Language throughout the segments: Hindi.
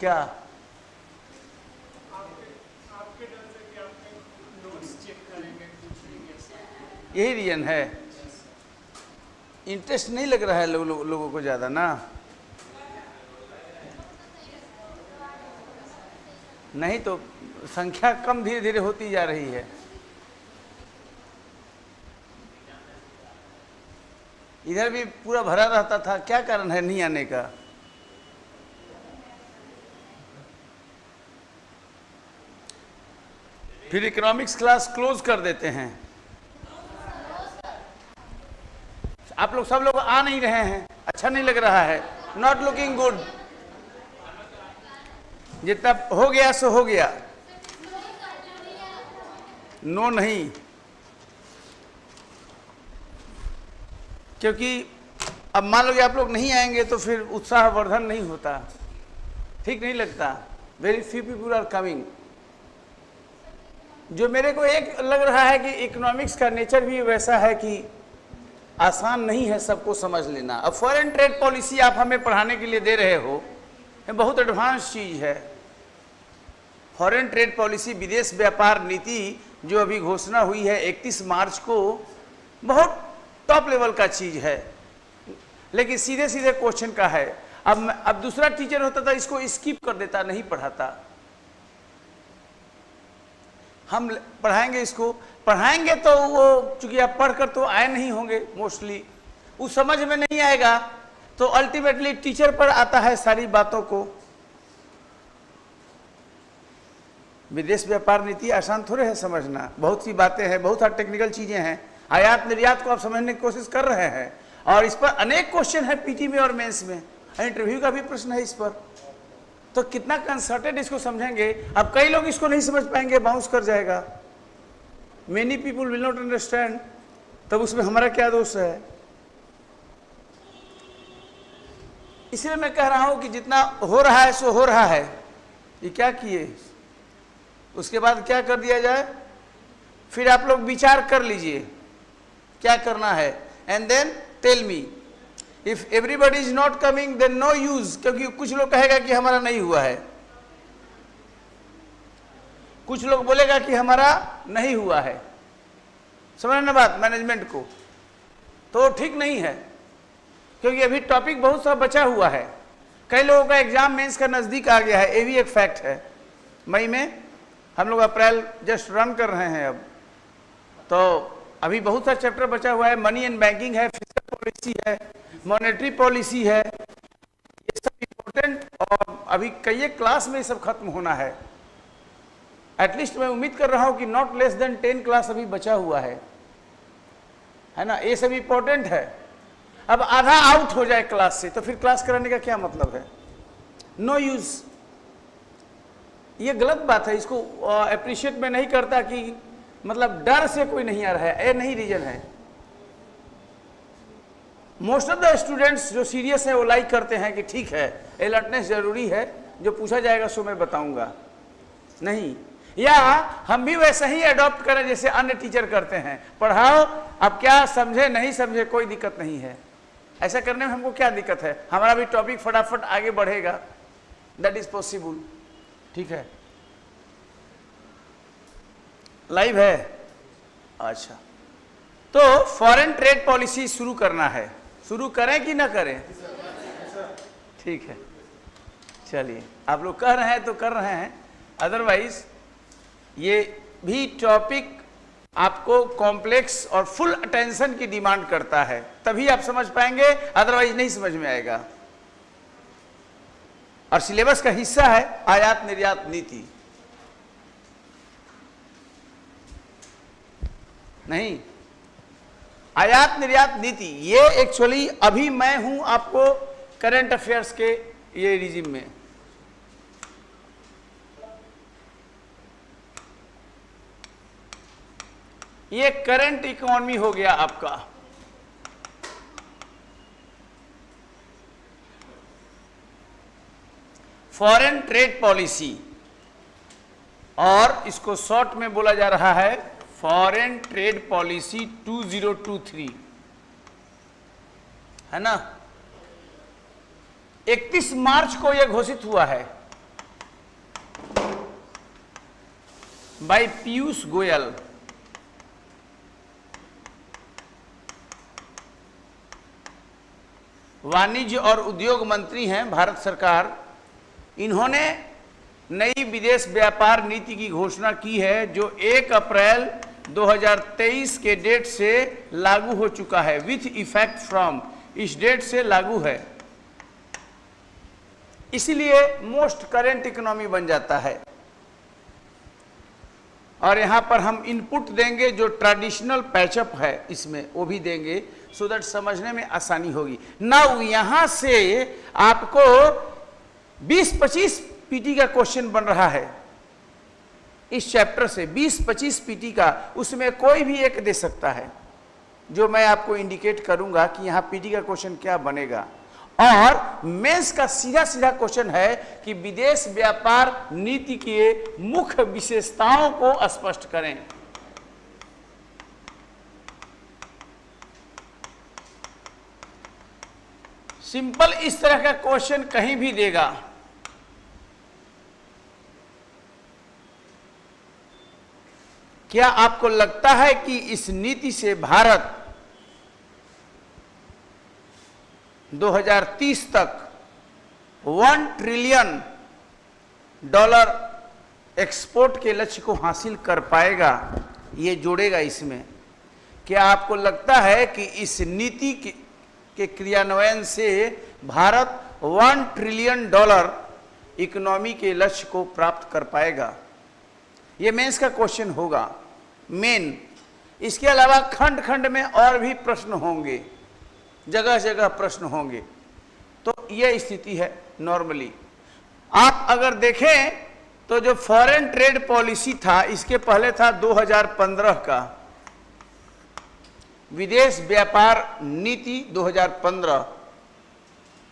क्या आपके डर से कि आपके नोट्स चेक करेंगे, पूछेंगे कैसे? यही रीजन है? इंटरेस्ट नहीं लग रहा है लोगों को ज़्यादा ना? नहीं तो संख्या कम धीरे धीरे होती जा रही है। इधर भी पूरा भरा रहता था, क्या कारण है नहीं आने का? फिर इकोनॉमिक्स क्लास क्लोज कर देते हैं। आप लोग सब लोग आ नहीं रहे हैं, अच्छा नहीं लग रहा है, नॉट लुकिंग गुड। जितना हो गया सो हो गया। नो नहीं, क्योंकि अब मान लो कि आप लोग नहीं आएंगे तो फिर उत्साहवर्धन नहीं होता, ठीक नहीं लगता। Very few people are coming. जो मेरे को एक लग रहा है कि इकोनॉमिक्स का नेचर भी वैसा है कि आसान नहीं है सबको समझ लेना। अब फॉरेन ट्रेड पॉलिसी आप हमें पढ़ाने के लिए दे रहे हो, ये बहुत एडवांस चीज़ है। फॉरेन ट्रेड पॉलिसी, विदेश व्यापार नीति जो अभी घोषणा हुई है 31 मार्च को, बहुत टॉप लेवल का चीज़ है, लेकिन सीधे सीधे क्वेश्चन का है। अब दूसरा टीचर होता था इसको स्किप कर देता, नहीं पढ़ाता। हम पढ़ाएंगे, इसको पढ़ाएंगे तो वो चूंकि आप पढ़कर तो आए नहीं होंगे मोस्टली, उस समझ में नहीं आएगा, तो अल्टीमेटली टीचर पर आता है सारी बातों को। विदेश व्यापार नीति आसान थोड़े है समझना, बहुत सी बातें हैं, बहुत सारी टेक्निकल चीजें हैं। आयात निर्यात को आप समझने की कोशिश कर रहे हैं, और इस पर अनेक क्वेश्चन है पीटी में और मेंस में, इंटरव्यू का भी प्रश्न है इस पर। तो कितना कंसर्टेड इसको समझेंगे। अब कई लोग इसको नहीं समझ पाएंगे, बाउंस कर जाएगा, many people will not understand, तब उसमें हमारा क्या दोष है? इसलिए मैं कह रहा हूं कि जितना हो रहा है सो हो रहा है। ये क्या किए, उसके बाद क्या कर दिया जाए, फिर आप लोग विचार कर लीजिए क्या करना है, and then tell me. If everybody is not coming then no use, क्योंकि कुछ लोग कहेगा कि हमारा नहीं हुआ है, कुछ लोग बोलेगा कि हमारा नहीं हुआ है। समझ ना बात मैनेजमेंट को, तो ठीक नहीं है, क्योंकि अभी टॉपिक बहुत सा बचा हुआ है। कई लोगों का एग्जाम मेंस का नजदीक आ गया है, ये भी एक फैक्ट है। मई में हम लोग अप्रैल जस्ट रन कर रहे हैं अब, तो अभी बहुत सा चैप्टर बचा हुआ है। मनी एंड बैंकिंग है, फिस्कल पॉलिसी है, मॉनेटरी पॉलिसी है, ये सब इम्पोर्टेंट, और अभी कई क्लास में ये सब खत्म होना है। एटलीस्ट मैं उम्मीद कर रहा हूं कि नॉट लेस देन 10 क्लास अभी बचा हुआ है ना। ये सब इम्पोर्टेंट है। अब आधा आउट हो जाए क्लास से तो फिर क्लास कराने का क्या मतलब है? No use. ये गलत बात है, इसको अप्रिशिएट में नहीं करता कि मतलब डर से कोई नहीं आ रहा है, ये नहीं रीजन है। मोस्ट ऑफ द स्टूडेंट्स जो सीरियस है वो लाइक करते हैं कि ठीक है अलर्टनेस जरूरी है, जो पूछा जाएगा सो मैं बताऊंगा। नहीं, या हम भी वैसे ही अडॉप्ट करें जैसे अन्य टीचर करते हैं, पढ़ाओ, अब क्या समझे नहीं समझे कोई दिक्कत नहीं है। ऐसा करने में हमको क्या दिक्कत है, हमारा भी टॉपिक फटाफट आगे बढ़ेगा, दैट इज पॉसिबल। ठीक है, लाइव है। अच्छा, तो फॉरेन ट्रेड पॉलिसी शुरू करना है, शुरू करें कि ना करें? ठीक है, चलिए, आप लोग कह रहे हैं तो कर रहे हैं, अदरवाइज ये भी टॉपिक आपको कॉम्प्लेक्स और फुल अटेंशन की डिमांड करता है, तभी आप समझ पाएंगे, अदरवाइज नहीं समझ में आएगा। और सिलेबस का हिस्सा है आयात निर्यात नीति। नहीं, आयात निर्यात नीति ये एक्चुअली अभी मैं हूं आपको करंट अफेयर्स के ये रिजिम में। ये करंट इकोनॉमी हो गया आपका। फॉरेन ट्रेड पॉलिसी, और इसको शॉर्ट में बोला जा रहा है फॉरेन ट्रेड पॉलिसी 2023, है ना। 31 मार्च को यह घोषित हुआ है बाय पीयूष गोयल। वाणिज्य और उद्योग मंत्री हैं भारत सरकार। इन्होंने नई विदेश व्यापार नीति की घोषणा की है जो 1 अप्रैल 2023 के डेट से लागू हो चुका है, विथ इफेक्ट फ्रॉम, इस डेट से लागू है। इसीलिए मोस्ट करेंट इकोनॉमी बन जाता है। और यहां पर हम इनपुट देंगे जो ट्रेडिशनल पैचअप है इसमें, वो भी देंगे सो दैट समझने में आसानी होगी। नाउ यहां से आपको 20-25 पीटी का क्वेश्चन बन रहा है इस चैप्टर से, 20-25 पीटी का, उसमें कोई भी एक दे सकता है जो मैं आपको इंडिकेट करूंगा कि यहां पीटी का क्वेश्चन क्या बनेगा। और मेंस का सीधा सीधा क्वेश्चन है कि विदेश व्यापार नीति के मुख्य विशेषताओं को स्पष्ट करें। सिंपल इस तरह का क्वेश्चन कहीं भी देगा। क्या आपको लगता है कि इस नीति से भारत 2030 तक $1 ट्रिलियन एक्सपोर्ट के लक्ष्य को हासिल कर पाएगा? ये जोड़ेगा इसमें। क्या आपको लगता है कि इस नीति के क्रियान्वयन से भारत $1 ट्रिलियन इकोनॉमी के लक्ष्य को प्राप्त कर पाएगा? ये मेंस का क्वेश्चन होगा मेन। इसके अलावा खंड खंड में और भी प्रश्न होंगे, जगह जगह प्रश्न होंगे। तो यह स्थिति है नॉर्मली। आप अगर देखें तो जो फॉरेन ट्रेड पॉलिसी था, इसके पहले था 2015 का विदेश व्यापार नीति 2015,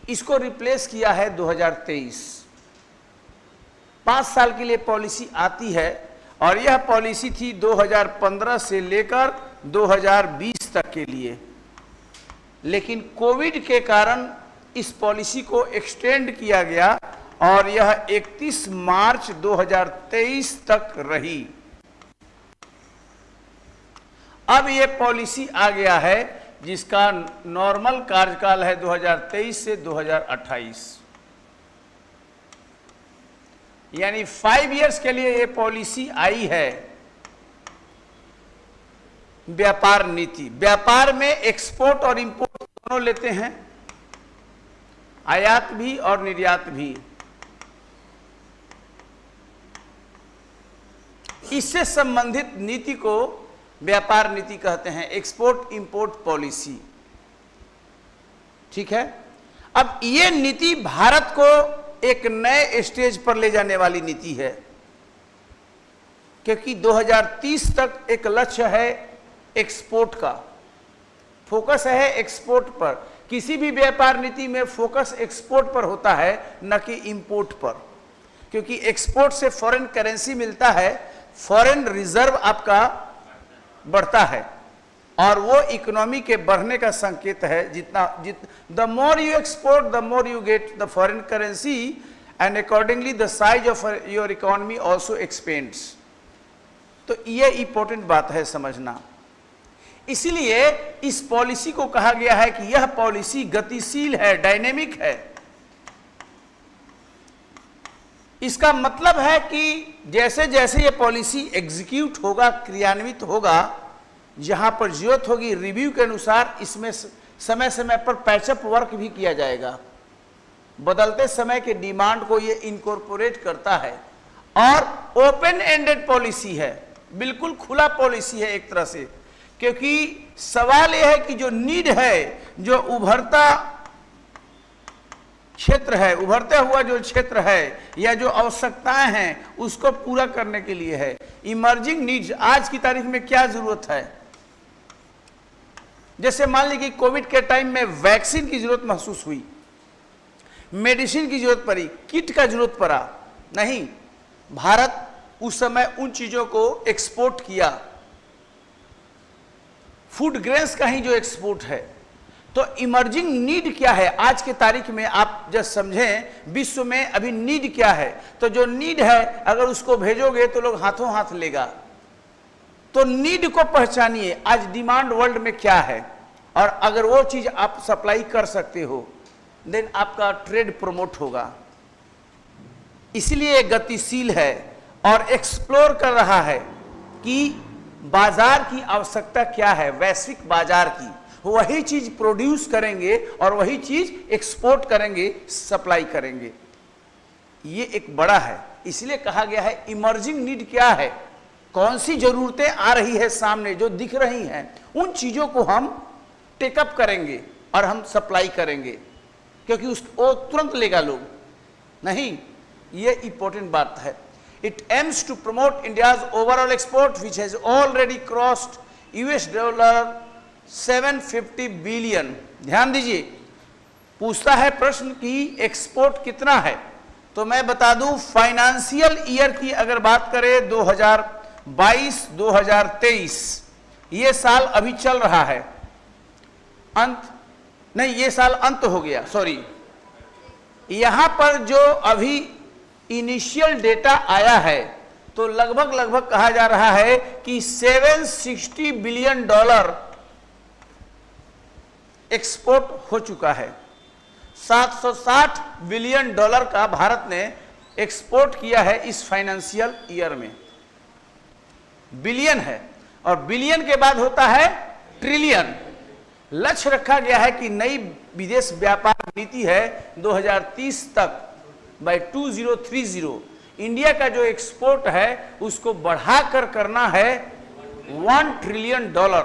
इसको रिप्लेस किया है 2023। 5 साल के लिए पॉलिसी आती है और यह पॉलिसी थी 2015 से लेकर 2020 तक के लिए। लेकिन कोविड के कारण इस पॉलिसी को एक्सटेंड किया गया और यह 31 मार्च 2023 तक रही। अब यह पॉलिसी आ गया है जिसका नॉर्मल कार्यकाल है 2023 से 2028, यानी 5 इयर्स के लिए यह पॉलिसी आई है। व्यापार नीति, व्यापार में एक्सपोर्ट और इंपोर्ट दोनों लेते हैं, आयात भी और निर्यात भी। इससे संबंधित नीति को व्यापार नीति कहते हैं, एक्सपोर्ट इंपोर्ट पॉलिसी। ठीक है। अब यह नीति भारत को एक नए स्टेज पर ले जाने वाली नीति है, क्योंकि 2030 तक एक लक्ष्य है एक्सपोर्ट का, फोकस है एक्सपोर्ट पर। किसी भी व्यापार नीति में फोकस एक्सपोर्ट पर होता है, न कि इंपोर्ट पर, क्योंकि एक्सपोर्ट से फॉरेन करेंसी मिलता है, फॉरेन रिजर्व आपका बढ़ता है और वो इकोनॉमी के बढ़ने का संकेत है। The more you export the more you get the foreign currency and accordingly the size of your economy also expends. तो ये इंपॉर्टेंट बात है समझना। इसीलिए इस पॉलिसी को कहा गया है कि यह पॉलिसी गतिशील है, डायनेमिक है। इसका मतलब है कि जैसे जैसे यह पॉलिसी एग्जीक्यूट होगा, क्रियान्वित होगा, जहां पर जरूरत होगी रिव्यू के अनुसार इसमें समय समय पर पैचअप वर्क भी किया जाएगा। बदलते समय के डिमांड को यह इनकॉर्पोरेट करता है और ओपन एंडेड पॉलिसी है, बिल्कुल खुला पॉलिसी है एक तरह से, क्योंकि सवाल यह है कि जो नीड है, जो उभरता क्षेत्र है, उभरते हुआ जो क्षेत्र है या जो आवश्यकताएं हैं उसको पूरा करने के लिए है। इमर्जिंग नीड्स, आज की तारीख में क्या जरूरत है? जैसे मान लीजिए कि कोविड के टाइम में वैक्सीन की जरूरत महसूस हुई, मेडिसिन की जरूरत पड़ी, किट का जरूरत पड़ा, नहीं, भारत उस समय उन चीजों को एक्सपोर्ट किया। फूड ग्रेन्स का ही जो एक्सपोर्ट है, तो इमर्जिंग नीड क्या है आज के तारीख में, आप जब समझें विश्व में अभी नीड क्या है। तो जो नीड है अगर उसको भेजोगे तो लोग हाथों हाथ लेगा। तो नीड को पहचानिए, आज डिमांड वर्ल्ड में क्या है, और अगर वो चीज आप सप्लाई कर सकते हो देन आपका ट्रेड प्रमोट होगा। इसलिए गतिशील है और एक्सप्लोर कर रहा है कि बाजार की आवश्यकता क्या है, वैश्विक बाजार की, वही चीज प्रोड्यूस करेंगे और वही चीज एक्सपोर्ट करेंगे, सप्लाई करेंगे। ये एक बड़ा है, इसलिए कहा गया है इमर्जिंग नीड क्या है, कौन सी जरूरतें आ रही है सामने जो दिख रही हैं, उन चीजों को हम टेकअप करेंगे और हम सप्लाई करेंगे, क्योंकि उसको तुरंत लेगा लोग नहीं। ये इंपॉर्टेंट बात है। It aims to promote India's overall export which has already crossed $750 billion. ध्यान दीजिए, पूछता है प्रश्न कि एक्सपोर्ट कितना है, तो मैं बता दूं फाइनेंशियल ईयर की अगर बात करें 2022-2023, ये साल अभी चल रहा है, अंत नहीं, ये साल अंत हो गया, सॉरी। यहां पर जो अभी इनिशियल डेटा आया है तो लगभग कहा जा रहा है कि $760 बिलियन एक्सपोर्ट हो चुका है। $760 बिलियन का भारत ने एक्सपोर्ट किया है इस फाइनेंशियल ईयर में। बिलियन है, और बिलियन के बाद होता है ट्रिलियन। लक्ष्य रखा गया है कि नई विदेश व्यापार नीति है 2030 तक, बाय 2030 इंडिया का जो एक्सपोर्ट है उसको बढ़ाकर करना है $1 ट्रिलियन, $2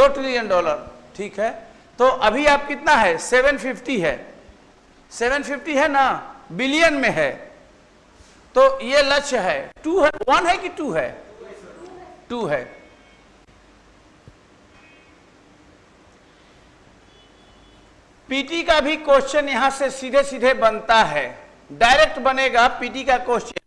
ट्रिलियन, ठीक है। तो अभी आप कितना है, 750 है, 750 है ना, बिलियन में है। तो ये लक्ष्य है। 2 है, 1 है कि 2 है, 2 है। पीटी का भी क्वेश्चन यहां से सीधे सीधे बनता है, डायरेक्ट बनेगा पीटी का क्वेश्चन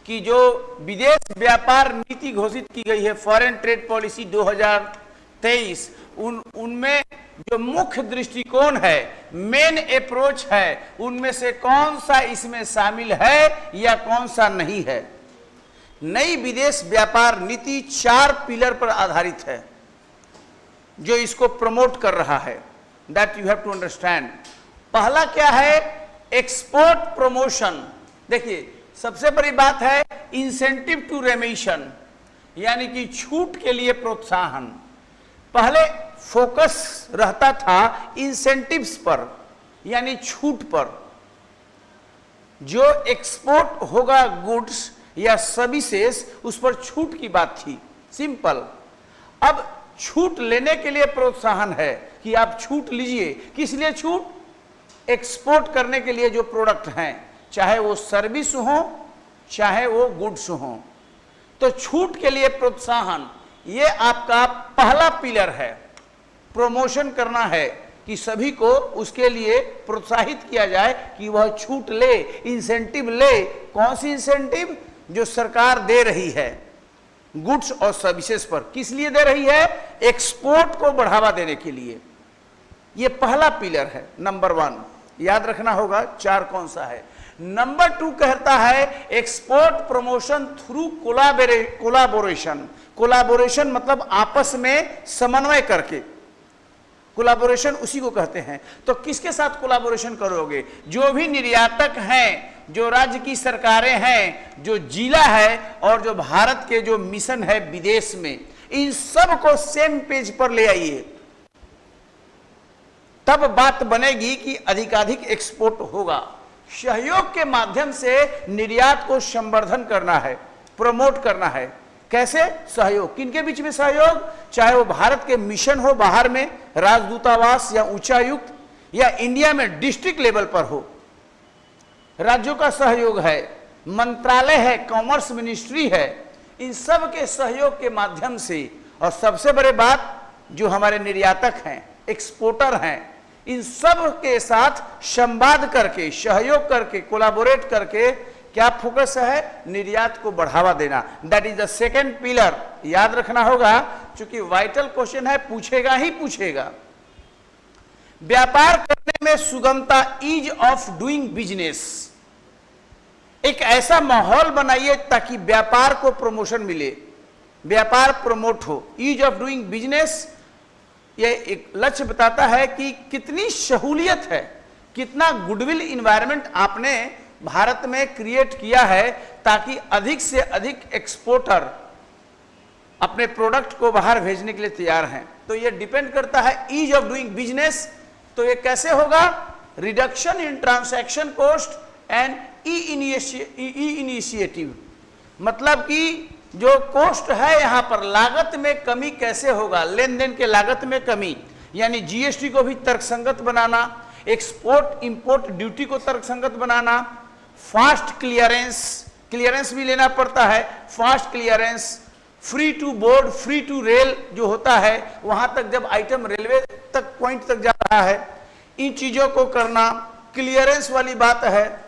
कि जो विदेश व्यापार नीति घोषित की गई है, फॉरेन ट्रेड पॉलिसी 2023, उनमें जो मुख्य दृष्टिकोण है, मेन अप्रोच है, उनमें से कौन सा इसमें शामिल है या कौन सा नहीं है। नई विदेश व्यापार नीति 4 पिलर पर आधारित है जो इसको प्रमोट कर रहा है, that you have to understand. पहला क्या है, एक्सपोर्ट प्रमोशन। देखिए सबसे बड़ी बात है इंसेंटिव टू रेमिशन, यानी कि छूट के लिए प्रोत्साहन। पहले फोकस रहता था इंसेंटिव्स पर, यानी छूट पर। जो एक्सपोर्ट होगा गुड्स या सर्विसेज, उस पर छूट की बात थी, सिंपल। अब छूट लेने के लिए प्रोत्साहन है कि आप छूट लीजिए। किस लिए छूट? एक्सपोर्ट करने के लिए जो प्रोडक्ट हैं, चाहे वो सर्विस हो चाहे वो गुड्स हो, तो छूट के लिए प्रोत्साहन, ये आपका पहला पिलर है। प्रमोशन करना है कि सभी को उसके लिए प्रोत्साहित किया जाए कि वह छूट ले, इंसेंटिव ले। कौन सी इंसेंटिव? जो सरकार दे रही है गुड्स और सर्विसेज पर। किस लिए दे रही है? एक्सपोर्ट को बढ़ावा देने के लिए। यह पहला पिलर है, नंबर 1। याद रखना होगा 4 कौन सा है। नंबर 2 कहता है export promotion through collaboration. Collaboration मतलब आपस में समन्वय करके, कोलाबोरेशन उसी को कहते हैं। तो किसके साथ कोलाबोरेशन करोगे? जो भी निर्यातक हैं, जो राज्य की सरकारें हैं, जो जिला है, और जो भारत के जो मिशन है विदेश में, इन सब को सेम पेज पर ले आइए, तब बात बनेगी कि अधिकाधिक एक्सपोर्ट होगा। सहयोग के माध्यम से निर्यात को संवर्धन करना है, प्रमोट करना है। कैसे सहयोग? किनके बीच में सहयोग? चाहे वो भारत के मिशन हो बाहर में, राजदूतावास या उच्चायुक्त, या इंडिया में डिस्ट्रिक्ट लेवल पर हो, राज्यों का सहयोग है, मंत्रालय है, कॉमर्स मिनिस्ट्री है, इन सब के सहयोग के माध्यम से। और सबसे बड़ी बात, जो हमारे निर्यातक हैं, एक्सपोर्टर हैं, इन सब के साथ संवाद करके, सहयोग करके, कोलैबोरेट करके क्या फोकस है? निर्यात को बढ़ावा देना। That is the second pillar. याद रखना होगा, क्योंकि वाइटल क्वेश्चन है, पूछेगा ही पूछेगा। व्यापार करने में सुगमता, ईज ऑफ डूइंग बिजनेस। एक ऐसा माहौल बनाइए ताकि व्यापार को प्रमोशन मिले, व्यापार प्रमोट हो। ईज ऑफ डूइंग बिजनेस ये एक लक्ष्य बताता है कि कितनी सहूलियत है, कितना गुडविल इन्वायरमेंट आपने भारत में क्रिएट किया है, ताकि अधिक से अधिक एक्सपोर्टर अपने प्रोडक्ट को बाहर भेजने के लिए तैयार हैं। तो ये डिपेंड करता है ईज ऑफ डूइंग बिजनेस। तो ये कैसे होगा? Reduction in transaction cost and E initiative. मतलब कि जो कॉस्ट है यहां पर, लागत में कमी कैसे होगा? लेन देन के लागत में कमी, यानी जीएसटी को भी तर्कसंगत बनाना, एक्सपोर्ट इंपोर्ट ड्यूटी को तर्कसंगत बनाना, फास्ट क्लियरेंस भी लेना पड़ता है, fast clearance, free to board, free to rail जो होता है, वहां तक जब आइटम रेलवे तक पॉइंट तक जा रहा है, इन चीजों को करना, क्लियरेंस वाली बात है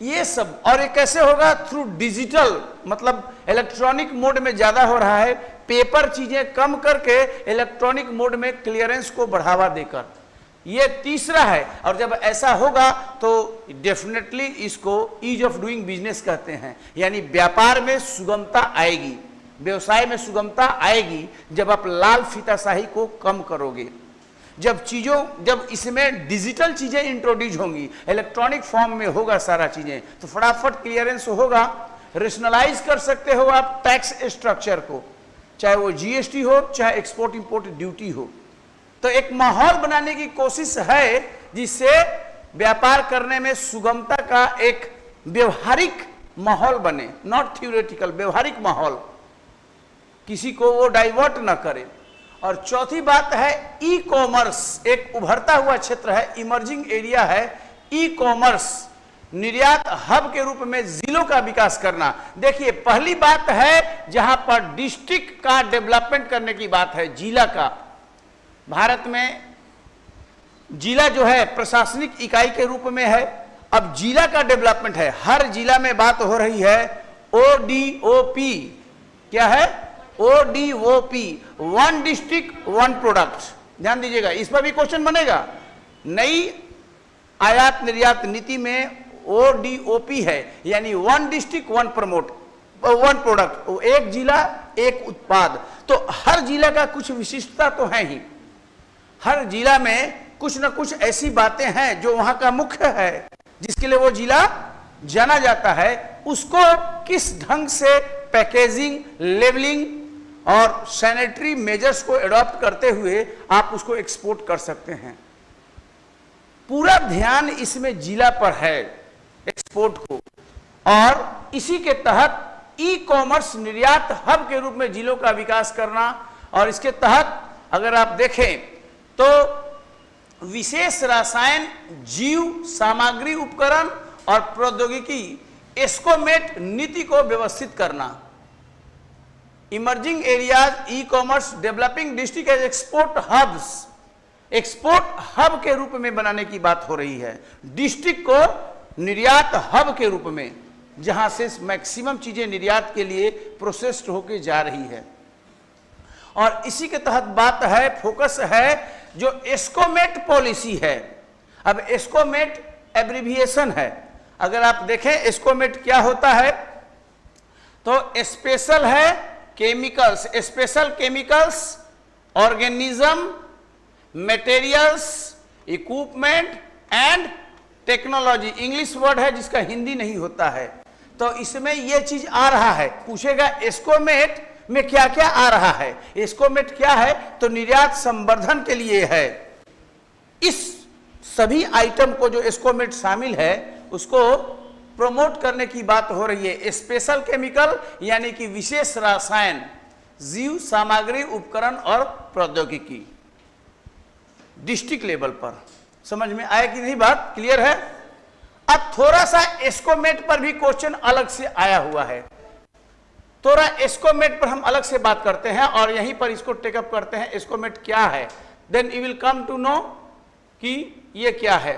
ये सब। और ये कैसे होगा? थ्रू डिजिटल, मतलब इलेक्ट्रॉनिक मोड में ज्यादा हो रहा है, पेपर चीजें कम करके इलेक्ट्रॉनिक मोड में क्लियरेंस को बढ़ावा देकर। ये तीसरा है। और जब ऐसा होगा तो डेफिनेटली इसको ईज ऑफ डूइंग बिजनेस कहते हैं, यानी व्यापार में सुगमता आएगी, व्यवसाय में सुगमता आएगी जब आप लाल फीताशाही को कम करोगे, जब इसमें डिजिटल चीजें इंट्रोड्यूस होंगी, इलेक्ट्रॉनिक फॉर्म में होगा सारा चीजें, तो फटाफट क्लियरेंस होगा। रेशनलाइज कर सकते हो आप टैक्स स्ट्रक्चर को, चाहे वो जीएसटी हो, चाहे एक्सपोर्ट इंपोर्ट ड्यूटी हो। तो एक माहौल बनाने की कोशिश है जिससे व्यापार करने में सुगमता का एक व्यवहारिक माहौल बने, नॉट थ्योरेटिकल, व्यवहारिक माहौल, किसी को वो डाइवर्ट ना करे। और चौथी बात है ई कॉमर्स, एक उभरता हुआ क्षेत्र है, इमर्जिंग एरिया है ई कॉमर्स, निर्यात हब के रूप में जिलों का विकास करना। देखिए पहली बात है जहां पर डिस्ट्रिक्ट का डेवलपमेंट करने की बात है, जिला का। भारत में जिला जो है प्रशासनिक इकाई के रूप में है, अब जिला का डेवलपमेंट है, हर जिला में बात हो रही है ओडीओपी। क्या है? ODOP, one district one product. ध्यान दीजिएगा, इस पर भी क्वेश्चन बनेगा। नई आयात निर्यात नीति में ओडीओपी है, यानी one district one one product, एक जिला एक उत्पाद। तो हर जिला का कुछ विशिष्टता तो है ही, हर जिला में कुछ न कुछ ऐसी बातें हैं जो वहां का मुख्य है, जिसके लिए वो जिला जाना जाता है। उसको किस ढंग से पैकेजिंग, लेबलिंग और सैनिटरी मेजर्स को एडॉप्ट करते हुए आप उसको एक्सपोर्ट कर सकते हैं। पूरा ध्यान इसमें जिला पर है, एक्सपोर्ट को। और इसी के तहत ई कॉमर्स निर्यात हब के रूप में जिलों का विकास करना। और इसके तहत अगर आप देखें तो विशेष रसायन, जीव सामग्री, उपकरण और प्रौद्योगिकी एस्कोमेट नीति को व्यवस्थित करना। Emerging areas, e commerce, developing district as export hubs, export hub के रूप में बनाने की बात हो रही है। डिस्ट्रिक्ट को निर्यात हब के रूप में, जहां से मैक्सिमम चीजें निर्यात के लिए प्रोसेस्ड होके जा रही है। और इसी के तहत बात है, फोकस है जो एस्कोमेट पॉलिसी है। अब एस्कोमेट एब्रिविएशन है, अगर आप देखें एस्कोमेट क्या होता है तो स्पेशल है chemicals, special chemicals, organism, materials, equipment and technology. English word है जिसका हिंदी नहीं होता है, तो इसमें यह चीज आ रहा है। पूछेगा एस्कोमेट में क्या क्या आ रहा है। एस्कोमेट क्या है तो निर्यात संवर्धन के लिए है। इस सभी आइटम को जो एस्कोमेट शामिल है उसको प्रमोट करने की बात हो रही है। स्पेशल केमिकल यानी कि विशेष रसायन, जीव सामग्री, उपकरण और प्रौद्योगिकी, डिस्ट्रिक्ट लेवल पर। समझ में आया कि नहीं? बात क्लियर है? अब थोड़ा सा एस्कोमेट पर भी क्वेश्चन अलग से आया हुआ है, थोड़ा एस्कोमेट पर हम अलग से बात करते हैं और यहीं पर इसको टेकअप करते हैं। एस्कोमेट क्या है, then you will come to know कि ये क्या है।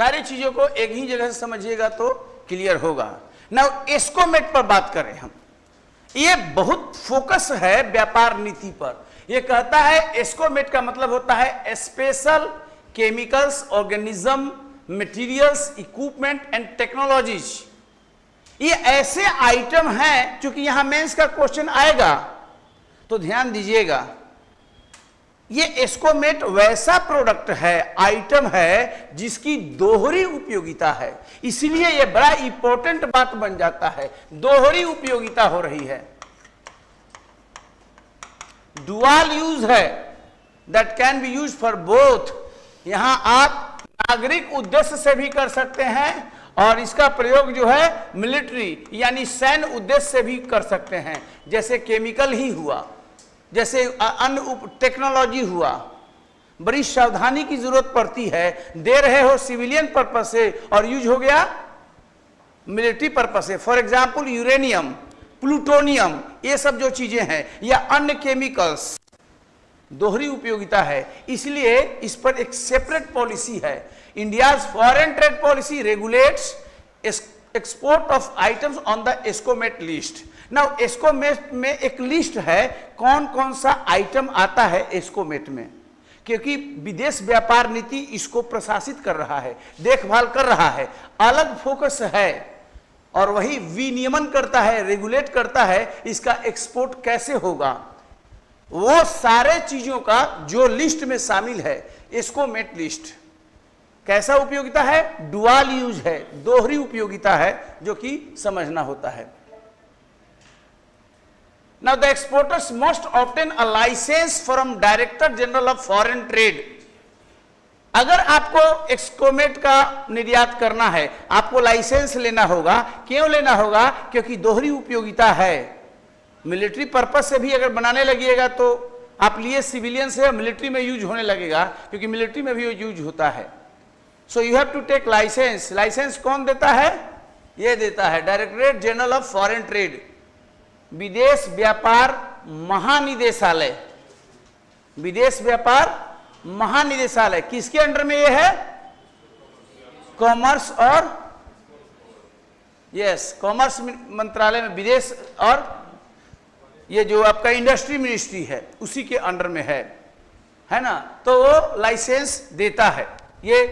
सारी चीजों को एक ही जगह से समझिएगा तो क्लियर होगा। नाउ एस्कोमेट पर बात करें हम, ये बहुत फोकस है व्यापार नीति पर। ये कहता है एस्कोमेट का मतलब होता है special chemicals, organism, materials, equipment and technologies. ये ऐसे आइटम हैं, चूंकि यहां मेंस का क्वेश्चन आएगा तो ध्यान दीजिएगा, ये एस्कोमेट वैसा प्रोडक्ट है, आइटम है जिसकी दोहरी उपयोगिता है। इसलिए ये बड़ा इंपॉर्टेंट बात बन जाता है, दोहरी उपयोगिता हो रही है, डुअल यूज है, that can be use for both. यहां आप नागरिक उद्देश्य से भी कर सकते हैं और इसका प्रयोग जो है मिलिट्री यानी सैन्य उद्देश्य से भी कर सकते हैं, जैसे केमिकल ही हुआ, जैसे अन्य टेक्नोलॉजी हुआ। बड़ी सावधानी की जरूरत पड़ती है, दे रहे हो सिविलियन पर्पस से और यूज हो गया मिलिट्री पर्पस से। फॉर एग्जांपल यूरेनियम, प्लूटोनियम, ये सब जो चीजें हैं या अन्य केमिकल्स, दोहरी उपयोगिता है। इसलिए इस पर एक सेपरेट पॉलिसी है। India's foreign trade policy regulates export of items on the SCOMET list. Now SCOMET में एक लिस्ट है, कौन कौन सा आइटम आता है एस्कोमेट में, क्योंकि विदेश व्यापार नीति इसको प्रशासित कर रहा है, देखभाल कर रहा है, अलग फोकस है और वही विनियमन करता है, रेगुलेट करता है इसका एक्सपोर्ट कैसे होगा। वो सारे चीजों का जो लिस्ट में शामिल है एस्कोमेट लिस्ट। कैसा उपयोगिता है? डुअल यूज है, दोहरी उपयोगिता है, जो कि समझना होता है। Now the exporters must obtain a license from Director General of Foreign Trade। अगर आपको एस्कोमेट का निर्यात करना है, आपको लाइसेंस लेना होगा। क्यों लेना होगा? क्योंकि दोहरी उपयोगिता है। मिलिट्री पर्पस से भी अगर बनाने लगिएगा तो आप लिए सिविलियन से मिलिट्री में यूज होने लगेगा, क्योंकि मिलिट्री में भी यूज होता है। So you have to take licence. Licence कौन देता है? ये देता है directorate general of foreign trade, विदेश व्यापार महानिदेशालय। विदेश व्यापार महानिदेशालय किसके अंडर में ये है? कॉमर्स और यस, कॉमर्स मंत्रालय में विदेश, और ये जो आपका इंडस्ट्री मिनिस्ट्री है उसी के अंडर में है ना। तो वो लाइसेंस देता है। ये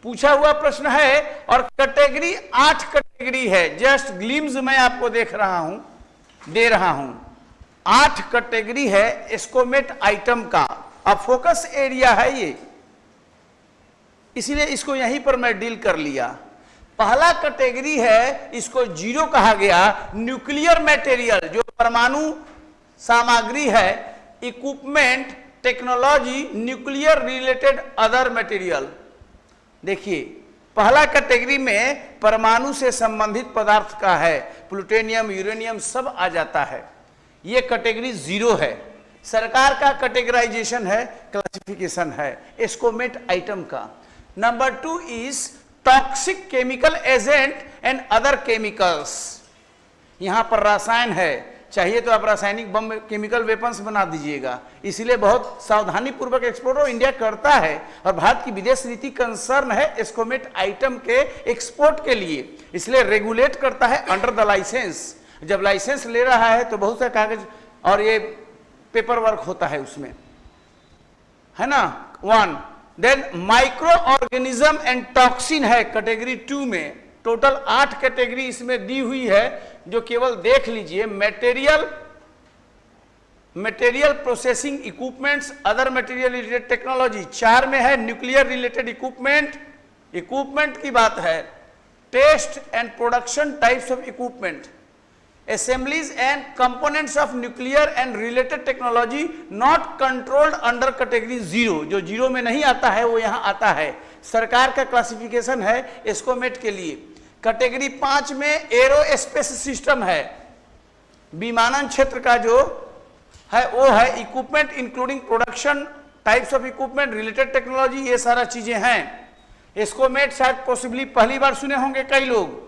पूछा हुआ प्रश्न है। और कैटेगरी 8 कैटेगरी है, जस्ट ग्लिम्स मैं आपको दे रहा हूं। 8 कैटेगरी है एस्कोमेट आइटम का। अब फोकस एरिया है ये, इसलिए इसको यहीं पर मैं डील कर लिया। पहला कैटेगरी है, इसको 0 कहा गया, न्यूक्लियर मटेरियल, जो परमाणु सामग्री है, equipment, technology, nuclear related other material. देखिए पहला कैटेगरी में परमाणु से संबंधित पदार्थ का है, प्लूटोनियम, यूरेनियम सब आ जाता है। ये कैटेगरी 0 है। सरकार का कैटेगराइजेशन है, क्लासिफिकेशन है एस्कोमेट आइटम का। Number 2 is toxic chemical agent and other chemicals. यहां पर रसायन है, चाहिए तो आप रासायनिक बम, केमिकल वेपन्स बना दीजिएगा। इसलिए बहुत सावधानी पूर्वक एक्सपोर्ट इंडिया करता है, और भारत की विदेश नीति कंसर्न है एस्कोमेट आइटम के एक्सपोर्ट के लिए, इसलिए रेगुलेट करता है अंडर द लाइसेंस। जब लाइसेंस ले रहा है तो बहुत सा कागज और ये पेपर वर्क होता है उसमें, है ना। 1 then micro organism and toxin है कैटेगरी 2 में। टोटल 8 कैटेगरी इसमें दी हुई है, जो केवल देख लीजिए। Material processing equipments, other material related technology 4 में है। न्यूक्लियर रिलेटेड इक्विपमेंट की बात है। Test and production types of equipment, assemblies and components of nuclear and related technology not controlled under category 0। जो 0 में नहीं आता है वो यहाँ आता है। सरकार का क्लासिफिकेशन है एस्कोमेट के लिए। कैटेगरी 5 में एरोस्पेस सिस्टम है, विमानन क्षेत्र का जो है वो है। Equipment including production types of equipment, related technology, ये सारा चीजें हैं। एस्कोमेट शायद पॉसिबली पहली बार सुने होंगे कई लोग।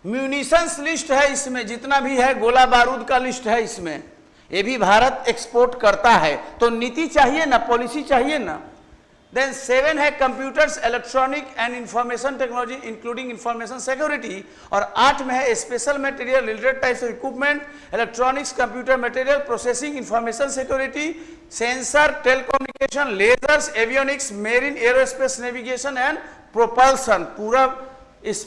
म्यूनिशंस लिस्ट है इसमें, जितना भी है गोला बारूद का लिस्ट है इसमें। ये भी भारत एक्सपोर्ट करता है, तो नीति चाहिए ना, पॉलिसी चाहिए ना। देन 7 है computers, electronic and information technology including information security, और 8 में है special material related types of equipment, electronics, computer material, processing, information security, sensor, telecommunication, lasers, avionics, marine, aerospace, navigation and propulsion. पूरा इस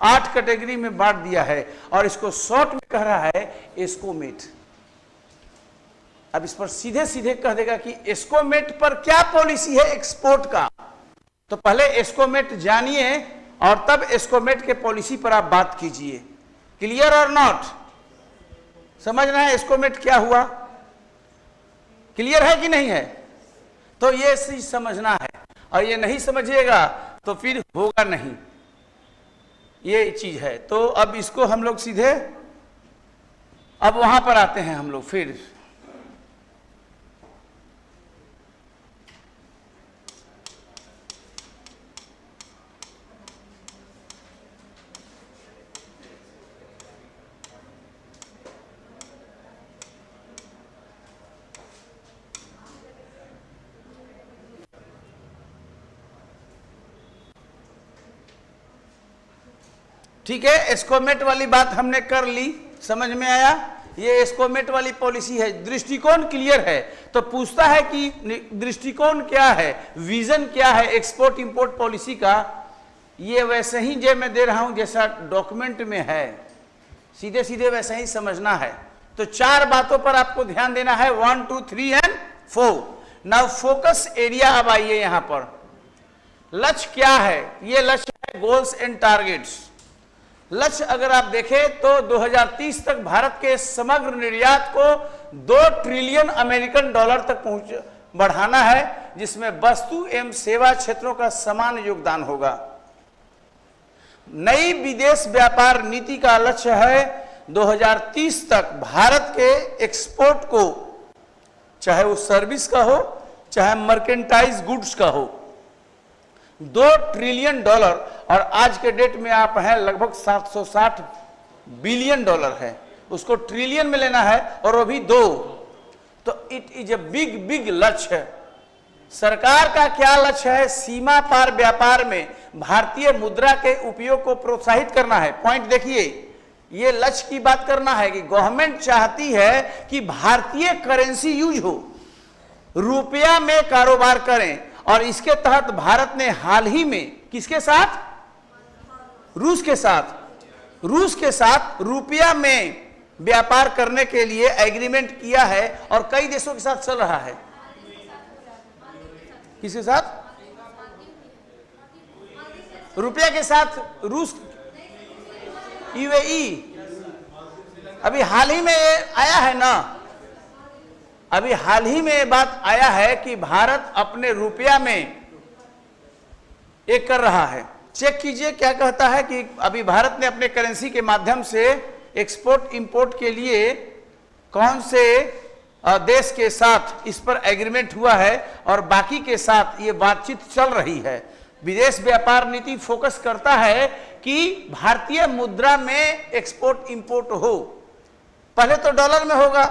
8 कैटेगरी में बांट दिया है और इसको शॉर्ट में कह रहा है एस्कोमेट। अब इस पर सीधे सीधे कह देगा कि एस्कोमेट पर क्या पॉलिसी है एक्सपोर्ट का, तो पहले एस्कोमेट जानिए और तब एस्कोमेट के पॉलिसी पर आप बात कीजिए। क्लियर और नॉट? समझना है एस्कोमेट क्या हुआ? क्लियर है कि नहीं है? तो ये चीज समझना है, और ये नहीं समझिएगा तो फिर होगा नहीं, ये चीज है। तो अब इसको हम लोग सीधे अब वहां पर आते हैं हम लोग फिर। ठीक है, एस्कोमेट वाली बात हमने कर ली, समझ में आया? ये एस्कोमेट वाली पॉलिसी है, दृष्टिकोण क्लियर है। तो पूछता है कि दृष्टिकोण क्या है, विजन क्या है एक्सपोर्ट इंपोर्ट पॉलिसी का। ये वैसे ही जो मैं दे रहा हूं जैसा डॉक्यूमेंट में है, सीधे सीधे वैसे ही समझना है। तो 4 बातों पर आपको ध्यान देना है, 1, 2, 3 एंड 4। Now focus area. अब आइए यहां पर लक्ष्य क्या है, ये लक्ष्य है गोल्स एंड टारगेट्स। लक्ष्य अगर आप देखें तो 2030 तक भारत के समग्र निर्यात को 2 ट्रिलियन अमेरिकन डॉलर तक बढ़ाना है, जिसमें वस्तु एवं सेवा क्षेत्रों का समान योगदान होगा। नई विदेश व्यापार नीति का लक्ष्य है 2030 तक भारत के एक्सपोर्ट को, चाहे वो सर्विस का हो चाहे मर्केंटाइज गुड्स का हो, 2 ट्रिलियन डॉलर, और आज के डेट में आप हैं लगभग 760 बिलियन डॉलर है, उसको ट्रिलियन में लेना है और वो भी 2। तो it is a big big लक्ष्य है। सरकार का क्या लक्ष्य है? सीमा पार व्यापार में भारतीय मुद्रा के उपयोग को प्रोत्साहित करना है। पॉइंट देखिए, ये लक्ष्य की बात करना है कि गवर्नमेंट चाहती है कि भारतीय करेंसी यूज हो, रुपया में कारोबार करें, और इसके तहत भारत ने हाल ही में किसके साथ? रूस के साथ रुपया में व्यापार करने के लिए एग्रीमेंट किया है और कई देशों के साथ चल रहा है। किसके साथ? रुपया के साथ रूस, यूएई। अभी हाल ही में आया है ना, अभी हाल ही में ये बात आया है कि भारत अपने रुपया में एक कर रहा है। चेक कीजिए क्या कहता है कि अभी भारत ने अपने करेंसी के माध्यम से एक्सपोर्ट इंपोर्ट के लिए कौन से देश के साथ इस पर एग्रीमेंट हुआ है और बाकी के साथ ये बातचीत चल रही है। विदेश व्यापार नीति फोकस करता है कि भारतीय मुद्रा में एक्सपोर्ट इंपोर्ट हो। पहले तो डॉलर में होगा,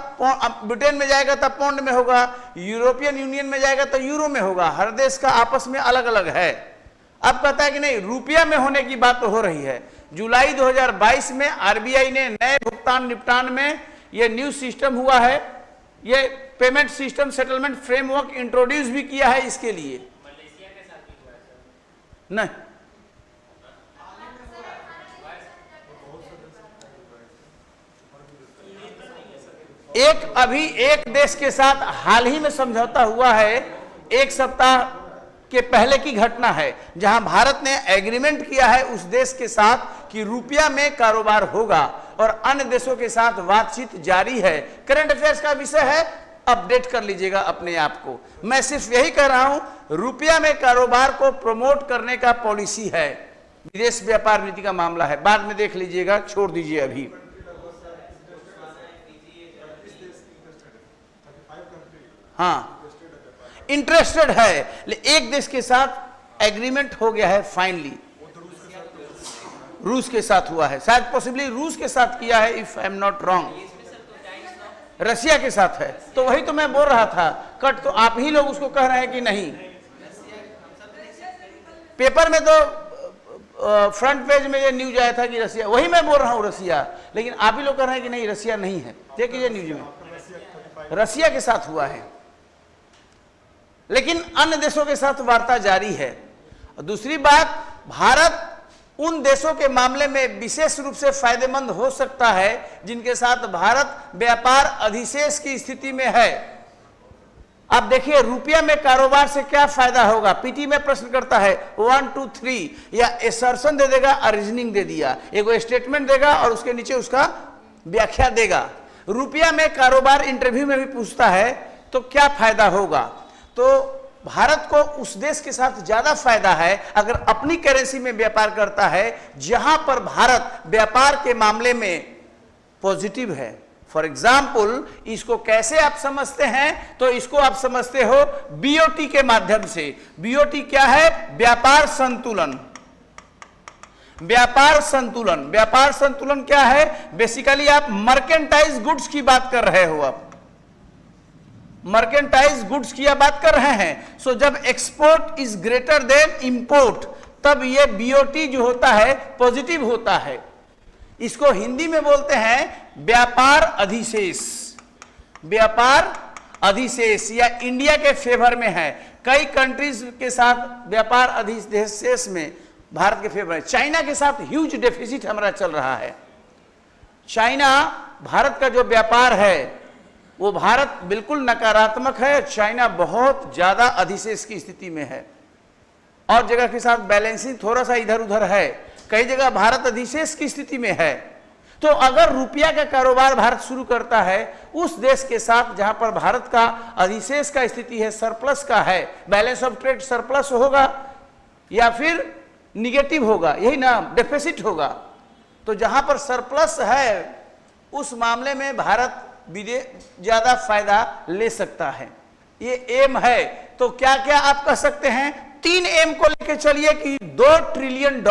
ब्रिटेन में जाएगा तब पौंड में होगा, यूरोपियन यूनियन में जाएगा तो यूरो में होगा, हर देश का आपस में अलग अलग है। अब कहता है कि नहीं, रुपया में होने की बात तो हो रही है। जुलाई 2022 में आरबीआई ने नए भुगतान निपटान में यह न्यू सिस्टम हुआ है, ये payment system settlement framework introduce भी किया है इसके लिए। मलेशिया के साथ भी हुआ है सर? नहीं, एक अभी एक देश के साथ हाल ही में समझौता हुआ है, 1 सप्ताह के पहले की घटना है, जहां भारत ने एग्रीमेंट किया है उस देश के साथ कि रुपया में कारोबार होगा और अन्य देशों के साथ बातचीत जारी है। करंट अफेयर्स का विषय है, अपडेट कर लीजिएगा अपने आप को। मैं सिर्फ यही कह रहा हूं, रुपया में कारोबार को प्रमोट करने का पॉलिसी है, विदेश व्यापार नीति का मामला है, बाद में देख लीजिएगा, छोड़ दीजिए अभी। हाँ, इंटरेस्टेड है, एक देश के साथ एग्रीमेंट हो गया है फाइनली, रूस के साथ हुआ है, शायद पॉसिबली रूस के साथ किया है if I am not wrong, Russia के साथ है। तो वही तो मैं बोल रहा था, कट तो आप ही लोग उसको कह रहे हैं कि नहीं। पेपर में तो फ्रंट पेज में ये न्यूज आया था कि रसिया, वही मैं बोल रहा हूँ रसिया, लेकिन आप ही लोग कह रहे हैं कि नहीं रसिया नहीं है। देखिए न्यूज में रसिया के साथ हुआ है, लेकिन अन्य देशों के साथ वार्ता जारी है। और दूसरी बात, भारत उन देशों के मामले में विशेष रूप से फायदेमंद हो सकता है जिनके साथ भारत व्यापार अधिशेष की स्थिति में है। आप देखिए रुपया में कारोबार से क्या फायदा होगा। पीटी में प्रश्न करता है 1 2 3, या एसर्शन दे देगा और रीजनिंग दे दिया, एगो स्टेटमेंट देगा और उसके नीचे उसका व्याख्या देगा। रुपया में कारोबार इंटरव्यू में भी पूछता है तो क्या फायदा होगा। तो भारत को उस देश के साथ ज्यादा फायदा है अगर अपनी करेंसी में व्यापार करता है जहां पर भारत व्यापार के मामले में पॉजिटिव है। फॉर एग्जाम्पल, इसको कैसे आप समझते हैं, तो इसको आप समझते हो बीओटी के माध्यम से। बीओटी क्या है? व्यापार संतुलन। व्यापार संतुलन, व्यापार संतुलन क्या है? बेसिकली आप मर्केंटाइज गुड्स की बात कर रहे हो, आप मर्केंटाइज गुड्स की बात कर रहे हैं। सो जब export is greater than import, तब ये बीओटी जो होता है पॉजिटिव होता है। इसको हिंदी में बोलते हैं व्यापार अधिशेष। व्यापार अधिशेष या इंडिया के फेवर में है। कई कंट्रीज के साथ व्यापार अधिशेष में भारत के फेवर है। चाइना के साथ ह्यूज डेफिसिट हमारा चल रहा है। चाइना, भारत का जो व्यापार है वो भारत बिल्कुल नकारात्मक है। चाइना बहुत ज्यादा अधिशेष की स्थिति में है और जगह के साथ बैलेंसिंग थोड़ा सा इधर उधर है। कई जगह भारत अधिशेष की स्थिति में है। तो अगर रुपया का कारोबार भारत शुरू करता है उस देश के साथ जहां पर भारत का अधिशेष का स्थिति है, सरप्लस का है, बैलेंस ऑफ ट्रेड सरप्लस होगा या फिर निगेटिव होगा, यही ना, डेफिसिट होगा। तो जहां पर सरप्लस है उस मामले में भारत ज्यादा फायदा ले सकता है। ये एम है। तो क्या क्या आप कह सकते हैं? 3 एम को लेके चलिए कि $2 ट्रिलियन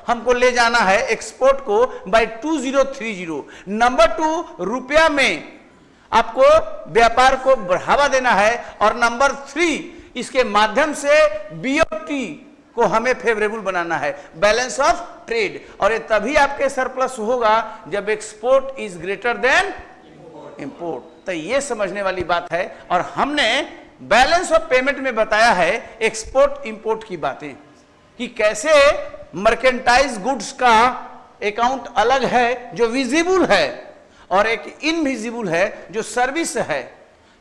हमको ले जाना है एक्सपोर्ट को बाय 2030। नंबर 2, रुपया में आपको व्यापार को बढ़ावा देना है। और नंबर 3, इसके माध्यम से बीओटी को हमें फेवरेबल बनाना है, बैलेंस ऑफ ट्रेड। और ये तभी आपके सरप्लस होगा जब export is greater than import. तो ये समझने वाली बात है। और हमने बैलेंस ऑफ पेमेंट में बताया है एक्सपोर्ट इंपोर्ट की बातें कि कैसे मर्केंटाइज गुड्स का अकाउंट अलग है जो विजिबल है और एक इनविजिबल है जो सर्विस है।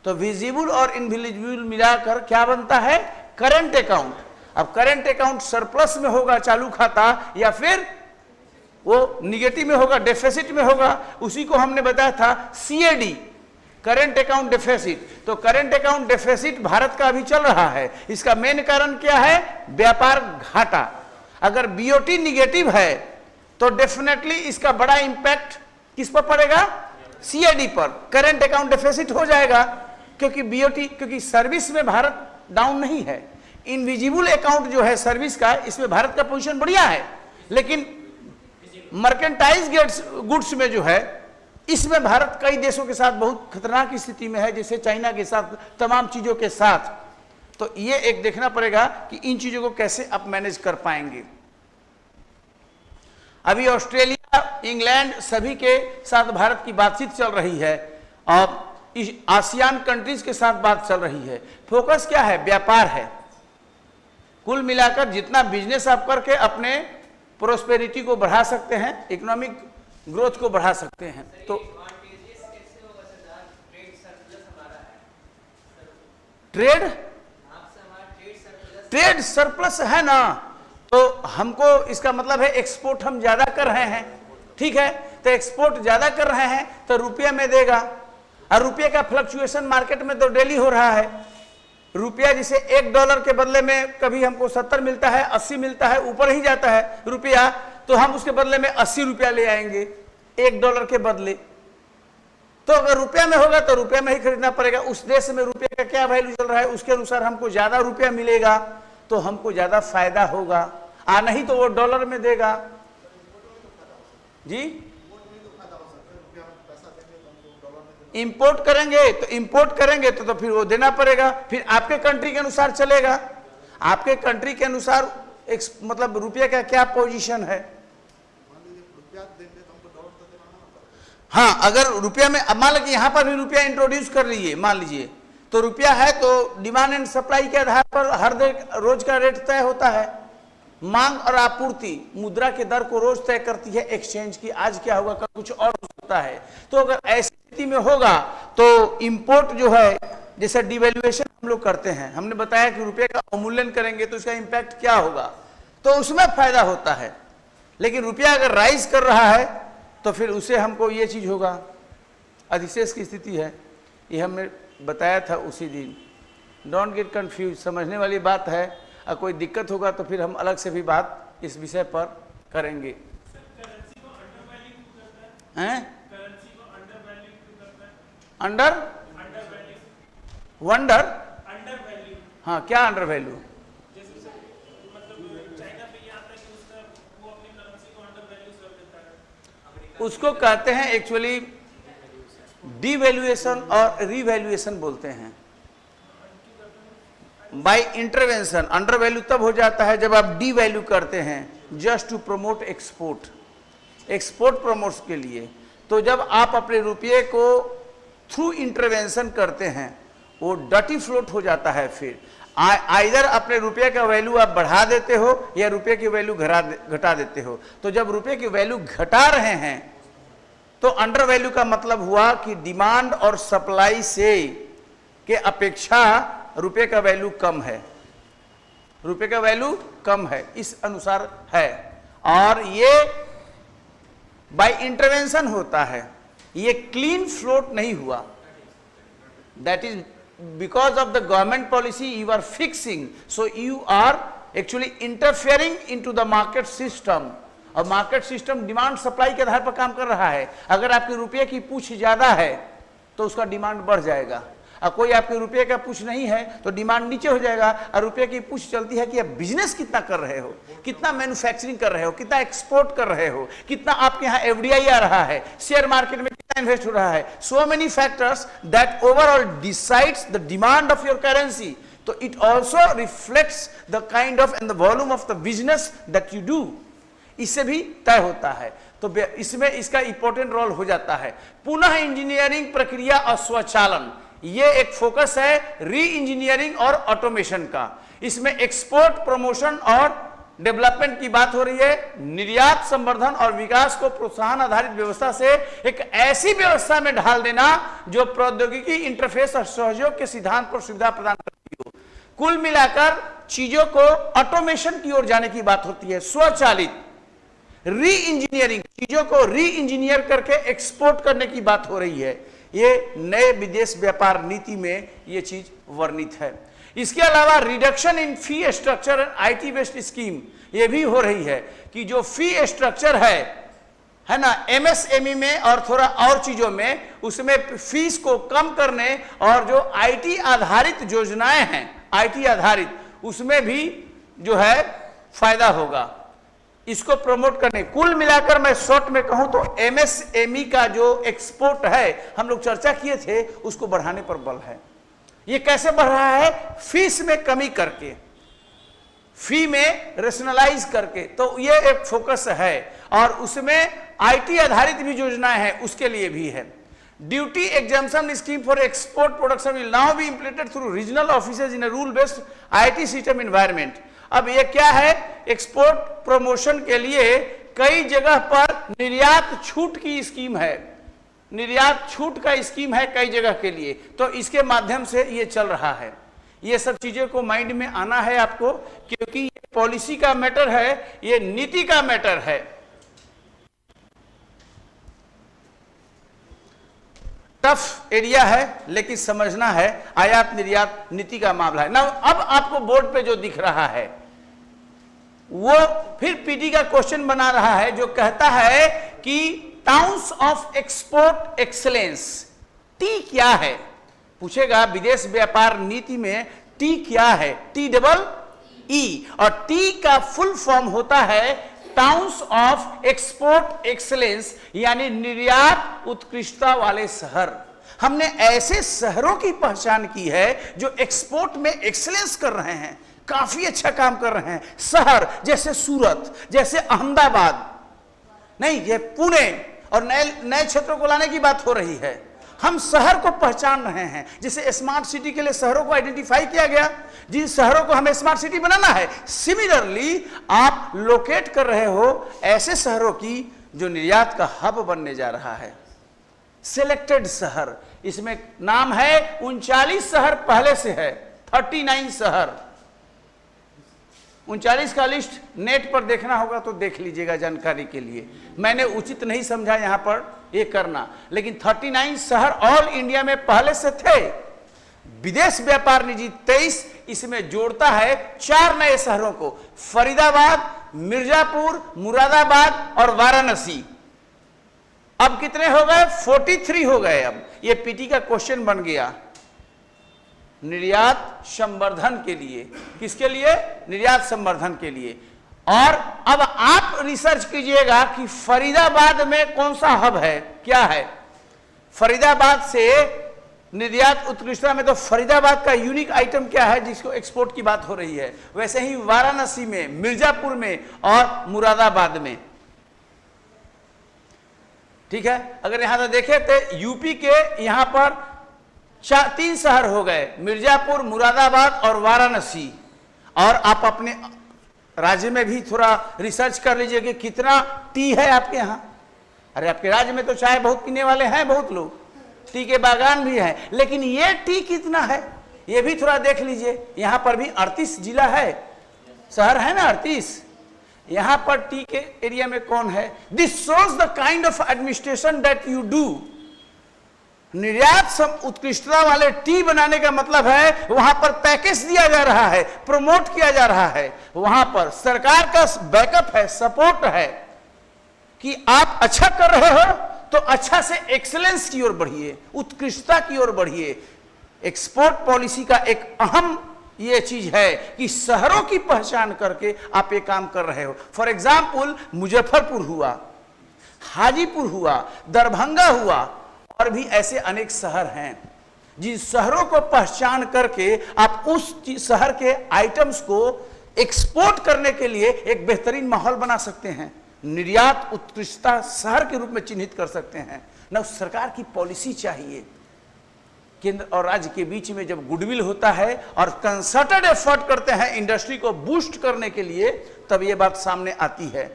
तो विजिबल और इनविजिबल मिलाकर क्या बनता है? Current account. अब करंट अकाउंट सरप्लस में होगा चालू खाता, या फिर वो निगेटिव में होगा, डेफिसिट में होगा। उसी को हमने बताया था सीएडी, करंट अकाउंट डेफिसिट। तो करंट अकाउंट डेफिसिट भारत का अभी चल रहा है। इसका मेन कारण क्या है? व्यापार घाटा। अगर बीओटी निगेटिव है तो डेफिनेटली इसका बड़ा इंपैक्ट किस पर पड़ेगा? सीएडी पर। करंट अकाउंट डेफिसिट हो जाएगा क्योंकि बीओटी, क्योंकि सर्विस में भारत डाउन नहीं है। इनविजिबल अकाउंट जो है सर्विस का, इसमें भारत का पोजीशन बढ़िया है। लेकिन मर्केंटाइज गुड्स में जो है, इसमें भारत कई देशों के साथ बहुत खतरनाक स्थिति में है, जैसे चाइना के साथ, तमाम चीजों के साथ। तो ये एक देखना पड़ेगा कि इन चीजों को कैसे आप मैनेज कर पाएंगे। अभी ऑस्ट्रेलिया, इंग्लैंड सभी के साथ भारत की बातचीत चल रही है और आसियान कंट्रीज के साथ बात चल रही है। फोकस क्या है? व्यापार है। कुल मिलाकर जितना बिजनेस आप करके अपने प्रोस्पेरिटी को बढ़ा सकते हैं, इकोनॉमिक ग्रोथ को बढ़ा सकते हैं। तो ट्रेड सरप्लस है ना, तो हमको इसका मतलब है एक्सपोर्ट हम ज्यादा कर रहे हैं। ठीक है, तो एक्सपोर्ट ज्यादा कर रहे हैं तो रुपये में देगा, और रुपये का फ्लक्चुएशन मार्केट में तो डेली हो रहा है। रुपया जिसे $1 के बदले में कभी हमको 70 मिलता है, 80 मिलता है, ऊपर ही जाता है रुपया, तो हम उसके बदले में 80 रुपया ले आएंगे $1 के बदले। तो अगर रुपया में होगा तो रुपया में ही खरीदना पड़ेगा। उस देश में रुपये का क्या वैल्यू चल रहा है उसके अनुसार हमको ज्यादा रुपया मिलेगा तो हमको ज्यादा फायदा होगा। नहीं तो वो डॉलर में देगा। जी, इंपोर्ट करेंगे तो फिर वो देना पड़ेगा, फिर आपके कंट्री के अनुसार चलेगा। आपके कंट्री के अनुसार मतलब रुपये का क्या पोजीशन है। हाँ, अगर रुपया में, अब मान लीजिए यहाँ पर भी रुपया इंट्रोड्यूस कर लीजिए, मान लीजिए तो रुपया है तो डिमांड एंड सप्लाई के आधार पर हर रोज का रेट तय होता है। मांग और आपूर्ति मुद्रा के दर को रोज तय करती है एक्सचेंज की। आज क्या होगा, कल कुछ और हो सकता है। तो अगर ऐसी स्थिति में होगा तो इंपोर्ट जो है, जैसे डिवैल्यूएशन हम लोग करते हैं, हमने बताया कि रुपये का अवमूल्यन करेंगे तो उसका इंपैक्ट क्या होगा, तो उसमें फायदा होता है। लेकिन रुपया अगर राइज कर रहा है तो फिर उसे हमको ये चीज होगा, अधिशेष की स्थिति है, ये हमने बताया था उसी दिन। डोंट गेट कंफ्यूज, समझने वाली बात है। और कोई दिक्कत होगा तो फिर हम अलग से भी बात इस विषय पर करेंगे। अंडर वंडर, हाँ, क्या अंडर वैल्यू? उसको कहते हैं एक्चुअली डिवैल्यूएशन और रीवैल्यूएशन बोलते हैं। बाय इंटरवेंशन अंडर वैल्यू तब हो जाता है जब आप डी वैल्यू करते हैं just to promote export, export promotes के लिए। तो जब आप अपने रुपये को थ्रू इंटरवेंशन करते हैं वो डटी फ्लोट हो जाता है। फिर आइदर अपने रुपये का वैल्यू आप बढ़ा देते हो या रुपये की वैल्यू घटा देते हो। तो जब रुपये की वैल्यू घटा रहे हैं तो अंडर वैल्यू का मतलब हुआ कि डिमांड और सप्लाई से के अपेक्षा रुपये का वैल्यू कम है, रुपये का वैल्यू कम है, इस अनुसार है। और ये बाय इंटरवेंशन होता है, ये क्लीन फ्लोट नहीं हुआ। That is because of the government policy you are fixing, so you are actually interfering into the market system. और मार्केट सिस्टम डिमांड सप्लाई के आधार पर काम कर रहा है। अगर आपके रुपये की पूछ ज्यादा है तो उसका डिमांड बढ़ जाएगा, और कोई आपके रुपये का पूछ नहीं है तो डिमांड नीचे हो जाएगा। और रुपये की पूछ चलती है कि आप बिजनेस कितना कर रहे हो, कितना मैन्युफैक्चरिंग कर रहे हो, कितना एक्सपोर्ट कर रहे हो, कितना आपके यहाँ एफडीआई आ रहा है, शेयर मार्केट में कितना इन्वेस्ट हो रहा है। So many factors that overall decides the demand of your currency. तो it also reflects the kind of and the volume of the business that you do, इससे भी तय होता है। तो इसमें इसका इंपॉर्टेंट रोल हो जाता है। पुनः इंजीनियरिंग प्रक्रिया और स्वचालन, ये एक फोकस है री इंजीनियरिंग और ऑटोमेशन का। इसमें एक्सपोर्ट प्रमोशन और डेवलपमेंट की बात हो रही है। निर्यात संवर्धन और विकास को प्रोत्साहन आधारित व्यवस्था से एक ऐसी व्यवस्था में ढाल देना जो प्रौद्योगिकी इंटरफेस और सहयोग के सिद्धांत पर सुविधा प्रदान करती हो। कुल मिलाकर चीजों को ऑटोमेशन की ओर जाने की बात होती है। स्वचालित री इंजीनियरिंग, चीजों को री इंजीनियर करके एक्सपोर्ट करने की बात हो रही है। ये नए विदेश व्यापार नीति में ये चीज वर्णित है। इसके अलावा reduction in fee structure and IT based scheme, ये भी हो रही है कि जो फी स्ट्रक्चर है ना, एमएसएमई में और थोड़ा और चीजों में, उसमें फीस को कम करने और जो आईटी आधारित योजनाएं हैं, आईटी आधारित, उसमें भी जो है फायदा होगा इसको प्रमोट करने। कुल मिलाकर मैं शॉर्ट में कहूं तो एमएसएमई का जो एक्सपोर्ट है, हम लोग चर्चा किए थे, उसको बढ़ाने पर बल है। ये कैसे बढ़ रहा है? फीस में कमी करके, फी में रेशनलाइज करके, तो ये एक फोकस है। और उसमें आईटी आधारित भी योजनाएं हैं, उसके लिए भी है। Duty exemption scheme for export production will now B implemented through regional offices in a rule based IT system environment. अब ये क्या है? एक्सपोर्ट प्रमोशन के लिए कई जगह पर निर्यात छूट की स्कीम है, निर्यात छूट का स्कीम है कई जगह के लिए। तो इसके माध्यम से ये चल रहा है। ये सब चीजें को माइंड में आना है आपको, क्योंकि ये पॉलिसी का मैटर है, ये नीति का मैटर है। टफ एरिया है लेकिन समझना है, आयात निर्यात नीति का मामला है ना। अब आपको बोर्ड पे जो दिख रहा है वो फिर पीटी का क्वेश्चन बना रहा है, जो कहता है कि towns of export excellence, T क्या है? पूछेगा विदेश व्यापार नीति में टी क्या है? टी डबल ई, और टी का फुल फॉर्म होता है टाउन्स ऑफ एक्सपोर्ट एक्सलेंस, यानी निर्यात उत्कृष्टता वाले शहर। हमने ऐसे शहरों की पहचान की है जो एक्सपोर्ट में एक्सलेंस कर रहे हैं। काफी अच्छा काम कर रहे हैं। शहर जैसे सूरत, जैसे अहमदाबाद, नहीं ये पुणे और नए क्षेत्रों को लाने की बात हो रही है। हम शहर को पहचान रहे हैं। जैसे स्मार्ट सिटी के लिए शहरों को आइडेंटिफाई किया गया, जिन शहरों को हमें स्मार्ट सिटी बनाना है, सिमिलरली आप लोकेट कर रहे हो ऐसे शहरों की जो निर्यात का हब बनने जा रहा है। सिलेक्टेड शहर, इसमें नाम है 39 शहर पहले से है, 39 शहर। 39 का लिस्ट नेट पर देखना होगा तो देख लीजिएगा जानकारी के लिए। मैंने उचित नहीं समझा यहां पर ये करना, लेकिन 39 शहर ऑल इंडिया में पहले से थे। विदेश व्यापार निधि 23 इसमें जोड़ता है 4 नए शहरों को, फरीदाबाद, मिर्जापुर, मुरादाबाद और वाराणसी। अब कितने हो गए? 43 हो गए। अब ये पीटी का क्वेश्चन बन गया निर्यात संवर्धन के लिए। किसके लिए? निर्यात संवर्धन के लिए। और अब आप रिसर्च कीजिएगा कि फरीदाबाद में कौन सा हब है, क्या है। फरीदाबाद से निर्यात उत्कृष्टता में तो फरीदाबाद का यूनिक आइटम क्या है जिसको एक्सपोर्ट की बात हो रही है। वैसे ही वाराणसी में, मिर्जापुर में और मुरादाबाद में। ठीक है, अगर यहां से देखें तो यूपी के यहां पर 3 शहर हो गए, मिर्जापुर, मुरादाबाद और वाराणसी। और आप अपने राज्य में भी थोड़ा रिसर्च कर लीजिए कि कितना टी है आपके यहां। अरे आपके राज्य में तो चाय बहुत पीने वाले हैं बहुत लोग, टी के बागान भी हैं, लेकिन ये टी कितना है ये भी थोड़ा देख लीजिए। यहां पर भी 38 जिला है, शहर है ना 38। यहां पर टी के एरिया में कौन है? This shows the kind of administration that you do. निर्यात उत्कृष्टता वाले टी बनाने का मतलब है वहां पर पैकेज दिया जा रहा है, प्रमोट किया जा रहा है, वहां पर सरकार का बैकअप है, सपोर्ट है कि आप अच्छा कर रहे हो तो अच्छा से एक्सीलेंस की ओर बढ़िए, उत्कृष्टता की ओर बढ़िए। एक्सपोर्ट पॉलिसी का एक अहम ये चीज है कि शहरों की पहचान करके आप ये काम कर रहे हो। फॉर एग्जाम्पल मुजफ्फरपुर हुआ, हाजीपुर हुआ, दरभंगा हुआ और भी ऐसे अनेक शहर हैं जिन शहरों को पहचान करके आप उस शहर के आइटम्स को एक्सपोर्ट करने के लिए एक बेहतरीन माहौल बना सकते हैं, निर्यात उत्कृष्टता शहर के रूप में चिन्हित कर सकते हैं। ना सरकार की पॉलिसी चाहिए, केंद्र और राज्य के बीच में जब गुडविल होता है और कंसर्टेड एफर्ट करते हैं इंडस्ट्री को बूस्ट करने के लिए, तब ये बात सामने आती है।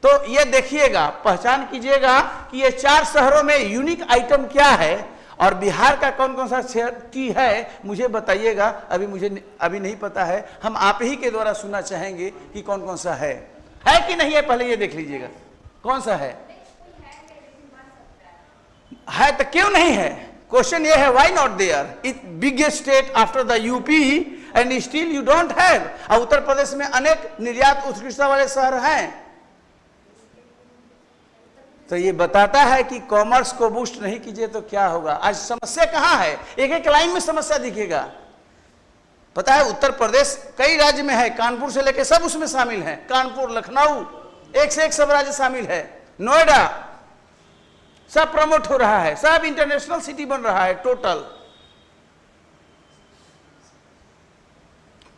तो ये देखिएगा, पहचान कीजिएगा कि ये 4 शहरों में यूनिक आइटम क्या है और बिहार का कौन कौन सा शहर की है मुझे बताइएगा। अभी नहीं पता है, हम आप ही के द्वारा सुनना चाहेंगे कि कौन कौन सा है कि नहीं है। पहले ये देख लीजिएगा कौन सा है तो क्यों नहीं है। क्वेश्चन ये है, why not there? It biggest state after the UP and still you don't have. और उत्तर प्रदेश में अनेक निर्यात उत्कृष्टता वाले शहर हैं। तो ये बताता है कि कॉमर्स को बूस्ट नहीं कीजिए तो क्या होगा। आज समस्या कहां है? एक एक लाइन में समस्या दिखेगा। पता है उत्तर प्रदेश कई राज्य में है, कानपुर से लेकर सब उसमें शामिल हैं। कानपुर, लखनऊ, एक से एक सब राज्य शामिल है, नोएडा, सब प्रमोट हो रहा है, सब इंटरनेशनल सिटी बन रहा है टोटल।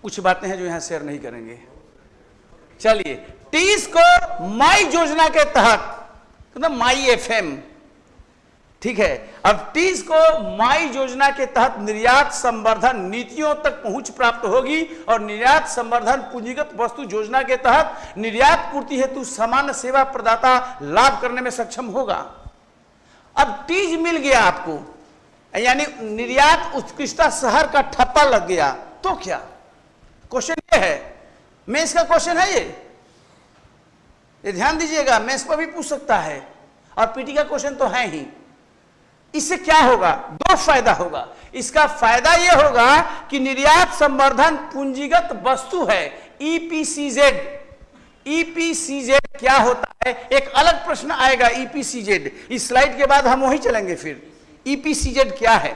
कुछ बातें हैं जो यहां शेयर नहीं करेंगे। चलिए, टीज को माई योजना के तहत, मतलब माई एफएम, ठीक है। अब टीज को माई योजना के तहत निर्यात संवर्धन नीतियों तक पहुंच प्राप्त होगी और निर्यात संवर्धन पूंजीगत वस्तु योजना के तहत निर्यात पूर्ति हेतु सामान्य सेवा प्रदाता लाभ करने में सक्षम होगा। अब टीज मिल गया आपको, यानी निर्यात उत्कृष्टता शहर का ठप्पा लग गया तो क्या? क्वेश्चन ये है, मेंस का क्वेश्चन है ये ध्यान दीजिएगा, मेंस पर भी पूछ सकता है और पीटी का क्वेश्चन तो है ही। इससे क्या होगा? 2 फायदा होगा। इसका फायदा यह होगा कि निर्यात संवर्धन पूंजीगत वस्तु है, ईपीसीजेड। ईपीसीजेड क्या होता है? एक अलग प्रश्न आएगा ईपीसीजेड, इस स्लाइड के बाद हम वहीं चलेंगे। फिर ईपीसीजेड क्या है?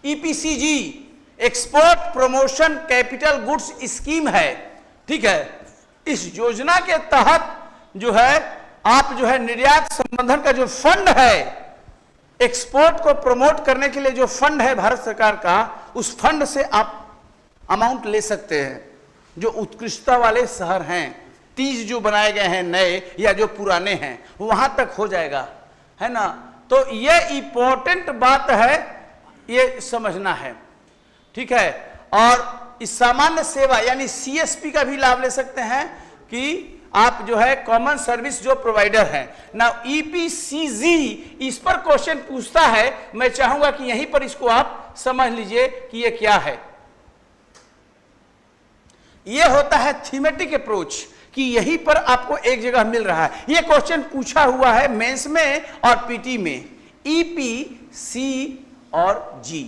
EPCG export promotion capital goods scheme है, ठीक है। इस योजना के तहत जो है आप जो है निर्यात संवर्धन का जो फंड है, एक्सपोर्ट को प्रमोट करने के लिए जो फंड है भारत सरकार का, उस फंड से आप अमाउंट ले सकते हैं। जो उत्कृष्टता वाले शहर हैं, 30 जो बनाए गए हैं नए या जो पुराने हैं, वहां तक हो जाएगा, है ना। तो ये इंपॉर्टेंट बात है, ये समझना है, ठीक है। और इस सामान्य सेवा यानी CSP का भी लाभ ले सकते हैं कि आप जो है कॉमन सर्विस जो प्रोवाइडर हैं ना। EPCG इस पर क्वेश्चन पूछता है, मैं चाहूंगा कि यहीं पर इसको आप समझ लीजिए कि ये क्या है। ये होता है थीमेटिक अप्रोच, कि यहीं पर आपको एक जगह मिल रहा है। ये क्वेश्चन पूछा हुआ है मेंस में और PT में, EPC और G।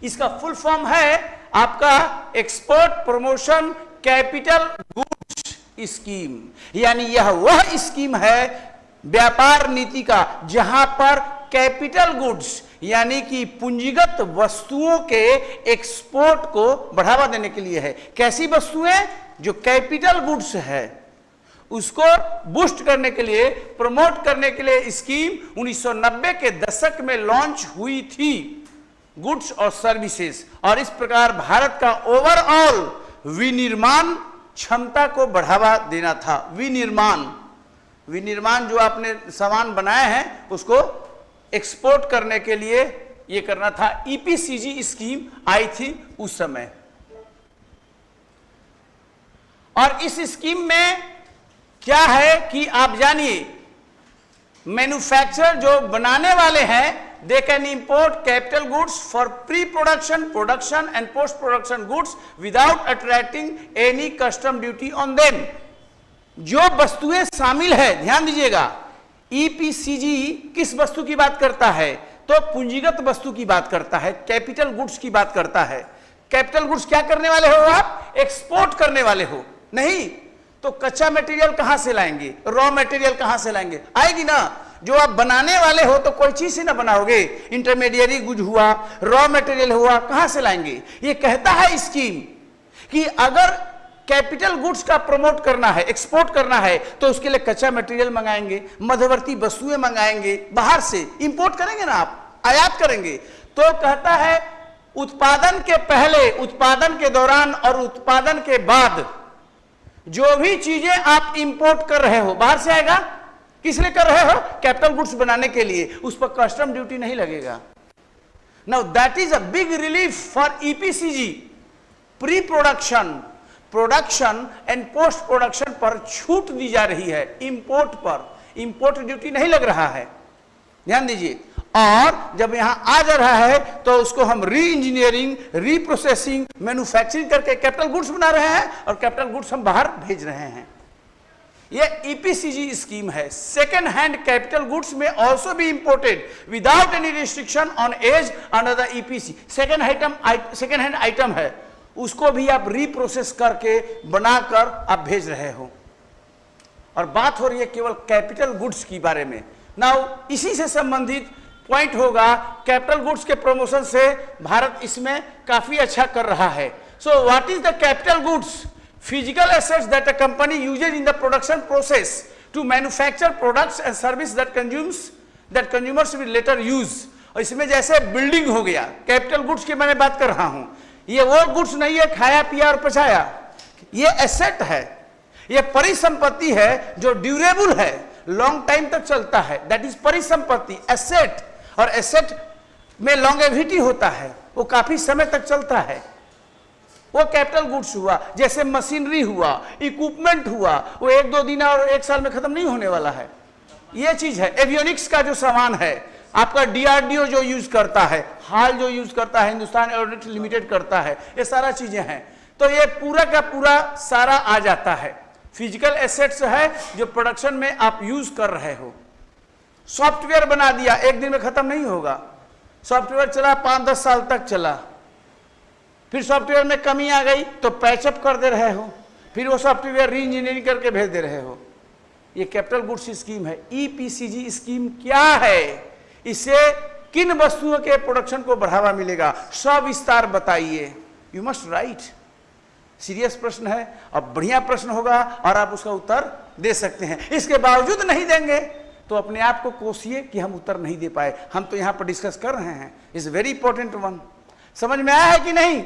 इसका फुल फॉर्म है आपका export promotion capital goods scheme, यानी यह वह स्कीम है व्यापार नीति का जहां पर कैपिटल गुड्स यानी कि पूंजीगत वस्तुओं के एक्सपोर्ट को बढ़ावा देने के लिए है। कैसी वस्तुएं? जो कैपिटल गुड्स है उसको बूस्ट करने के लिए, प्रमोट करने के लिए स्कीम 1990 के दशक में लॉन्च हुई थी, गुड्स और सर्विसेज। और इस प्रकार भारत का ओवरऑल विनिर्माण क्षमता को बढ़ावा देना था। विनिर्माण जो आपने सामान बनाए हैं उसको एक्सपोर्ट करने के लिए ये करना था। EPCG स्कीम आई थी उस समय। और इस स्कीम में क्या है कि आप जानिए, मैन्युफैक्चरर जो बनाने वाले हैं, they can import capital goods for pre-production, production and post-production goods without attracting any custom duty on them। जो वस्तुएं शामिल है, ध्यान दीजिएगा, EPCG किस वस्तु की बात करता है? तो पूंजीगत वस्तु की बात करता है, कैपिटल गुड्स की बात करता है। कैपिटल गुड्स क्या करने वाले हो आप? एक्सपोर्ट करने वाले हो। नहीं तो कच्चा मटेरियल कहां से लाएंगे? रॉ मटेरियल कहां से लाएंगे? आएगी ना। जो आप बनाने वाले हो तो कोई चीज से ना बनाओगे, इंटरमीडिएरी गुड हुआ, रॉ मटेरियल हुआ, कहां से लाएंगे? ये कहता है स्कीम कि अगर कैपिटल गुड्स का प्रमोट करना है, एक्सपोर्ट करना है, तो उसके लिए कच्चा मटेरियल मंगाएंगे, मध्यवर्ती वस्तुएं मंगाएंगे, बाहर से इंपोर्ट करेंगे ना, आप आयात करेंगे। तो कहता है उत्पादन के पहले, उत्पादन के दौरान और उत्पादन के बाद जो भी चीजें आप इंपोर्ट कर रहे हो, बाहर से आएगा, किस लिए कर रहे हो? कैपिटल गुड्स बनाने के लिए, उस पर कस्टम ड्यूटी नहीं लगेगा। Now that is a big relief for EPCG। Pre production, production and post production पर छूट दी जा रही है, इंपोर्ट पर इंपोर्ट ड्यूटी नहीं लग रहा है, ध्यान दीजिए। और जब यहां आ जा रहा है तो उसको हम री इंजीनियरिंग, रीप्रोसेसिंग, मैन्युफैक्चरिंग करके कैपिटल गुड्स बना रहे हैं और कैपिटल गुड्स हम बाहर भेज रहे हैं। ये EPCG स्कीम है। सेकेंड हैंड कैपिटल गुड्स में also be imported without any restriction on as under the EPC। Second hand item है, उसको भी आप रीप्रोसेस करके बनाकर आप भेज रहे हो। और बात हो रही है केवल कैपिटल गुड्स की बारे में। नाउ इसी से संबंधित पॉइंट होगा, कैपिटल गुड्स के प्रमोशन से भारत इसमें काफी अच्छा कर रहा है। So what is the capital goods? Physical assets that a company uses in the production process to manufacture products and service that consumers will later use। और इसमें जैसे बिल्डिंग हो गया, कैपिटल गुड्स की मैंने बात कर रहा हूं। ये वो गुड्स नहीं है खाया पिया और पचाया, ये एसेट है, ये परिसंपत्ति है जो ड्यूरेबल है, लॉन्ग टाइम तक चलता है, दैट इज परिसंपत्ति, एसेट। और एसेट में लॉन्गेविटी होता है, वो काफी समय तक चलता है, वो कैपिटल गुड्स हुआ। जैसे मशीनरी हुआ, इक्विपमेंट हुआ, वो 1-2 दिन और 1 साल में खत्म नहीं होने वाला है। ये चीज है। एवियोनिक्स का जो सामान है, आपका DRDO जो यूज करता है, हाल जो यूज करता है, हिंदुस्तान एरोनॉटिक्स लिमिटेड करता है, ये सारा चीजें हैं। तो ये पूरा का पूरा सारा आ जाता है। फिजिकल एसेट्स है जो प्रोडक्शन में आप यूज कर रहे हो। सॉफ्टवेयर बना दिया, 1 दिन में खत्म नहीं होगा। सॉफ्टवेयर चला 5-10 साल तक चला, फिर सॉफ्टवेयर में कमी आ गई तो पैचअप कर दे रहे हो, फिर वो सॉफ्टवेयर री इंजीनियरिंग करके भेज दे रहे हो। ये कैपिटल गुड्स स्कीम है। EPCG स्कीम क्या है? इससे किन वस्तुओं के प्रोडक्शन को बढ़ावा मिलेगा, सविस्तार बताइए। You must write. सीरियस प्रश्न है और बढ़िया प्रश्न होगा और आप उसका उत्तर दे सकते हैं। इसके बावजूद नहीं देंगे तो अपने आप को कोसिए कि हम उत्तर नहीं दे पाए। हम तो यहां पर डिस्कस कर रहे हैं। Is very important one. समझ में आया है कि नहीं?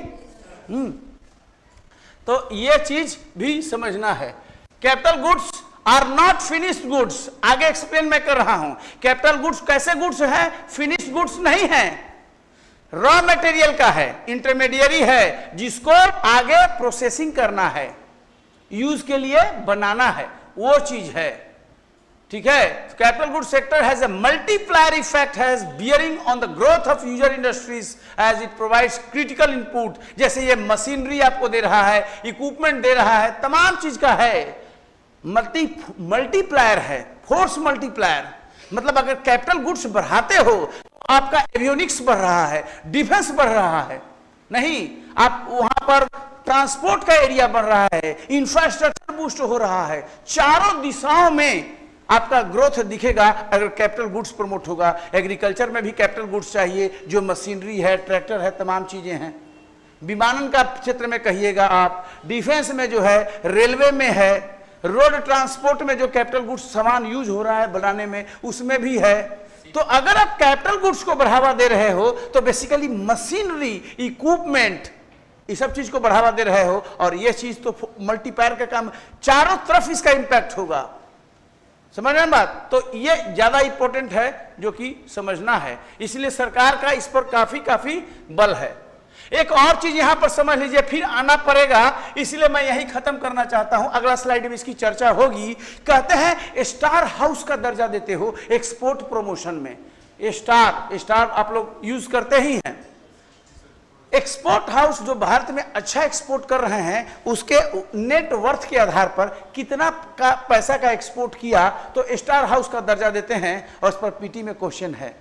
तो ये चीज भी समझना है। Capital goods are not finished goods, आगे एक्सप्लेन मैं कर रहा हूं। कैपिटल गुड्स कैसे गुड्स है? फिनिश्ड गुड्स नहीं है, रॉ मटेरियल का है, इंटरमीडिएरी है, जिसको आगे प्रोसेसिंग करना है, यूज के लिए बनाना है, वो चीज है। ठीक है, capital good sector has a multiplier effect has bearing on the growth of user industries as it provides critical input. जैसे ये मशीनरी आपको दे रहा है, इक्विपमेंट दे रहा है, तमाम चीज का है, मल्टीप्लायर है, फोर्स मल्टीप्लायर। मतलब अगर कैपिटल गुड्स बढ़ाते हो तो आपका एवियोनिक्स बढ़ रहा है, डिफेंस बढ़ रहा है, नहीं, आप वहां पर ट्रांसपोर्ट का एरिया बढ़ रहा है, इंफ्रास्ट्रक्चर बूस्ट हो रहा है, चारों दिशाओं में आपका ग्रोथ दिखेगा अगर कैपिटल गुड्स प्रमोट होगा। एग्रीकल्चर में भी कैपिटल गुड्स चाहिए, जो मशीनरी है, ट्रैक्टर है, तमाम चीजें हैं। विमानन का क्षेत्र में कहिएगा आप, डिफेंस में जो है, रेलवे में है, रोड ट्रांसपोर्ट में जो कैपिटल गुड्स सामान यूज हो रहा है बनाने में, उसमें भी है। तो अगर आप कैपिटल गुड्स को बढ़ावा दे रहे हो तो बेसिकली मशीनरी, इक्विपमेंट, इस सब चीज को बढ़ावा दे रहे हो, और ये चीज तो मल्टीप्लायर का काम, चारों तरफ इसका इंपैक्ट होगा। समझ रहे हैं बात? तो ये ज्यादा इंपॉर्टेंट है जो कि समझना है, इसलिए सरकार का इस पर काफी बल है। एक और चीज यहां पर समझ लीजिए, फिर आना पड़ेगा, इसलिए मैं यही खत्म करना चाहता हूं, अगला स्लाइड में इसकी चर्चा होगी। कहते हैं स्टार हाउस का दर्जा देते हो एक्सपोर्ट प्रमोशन में। स्टार आप लोग यूज करते ही हैं। एक्सपोर्ट हाउस जो भारत में अच्छा एक्सपोर्ट कर रहे हैं, उसके नेट वर्थ के आधार पर कितना का पैसा का एक्सपोर्ट किया तो स्टार हाउस का दर्जा देते हैं, और इस पर पीटी में क्वेश्चन है।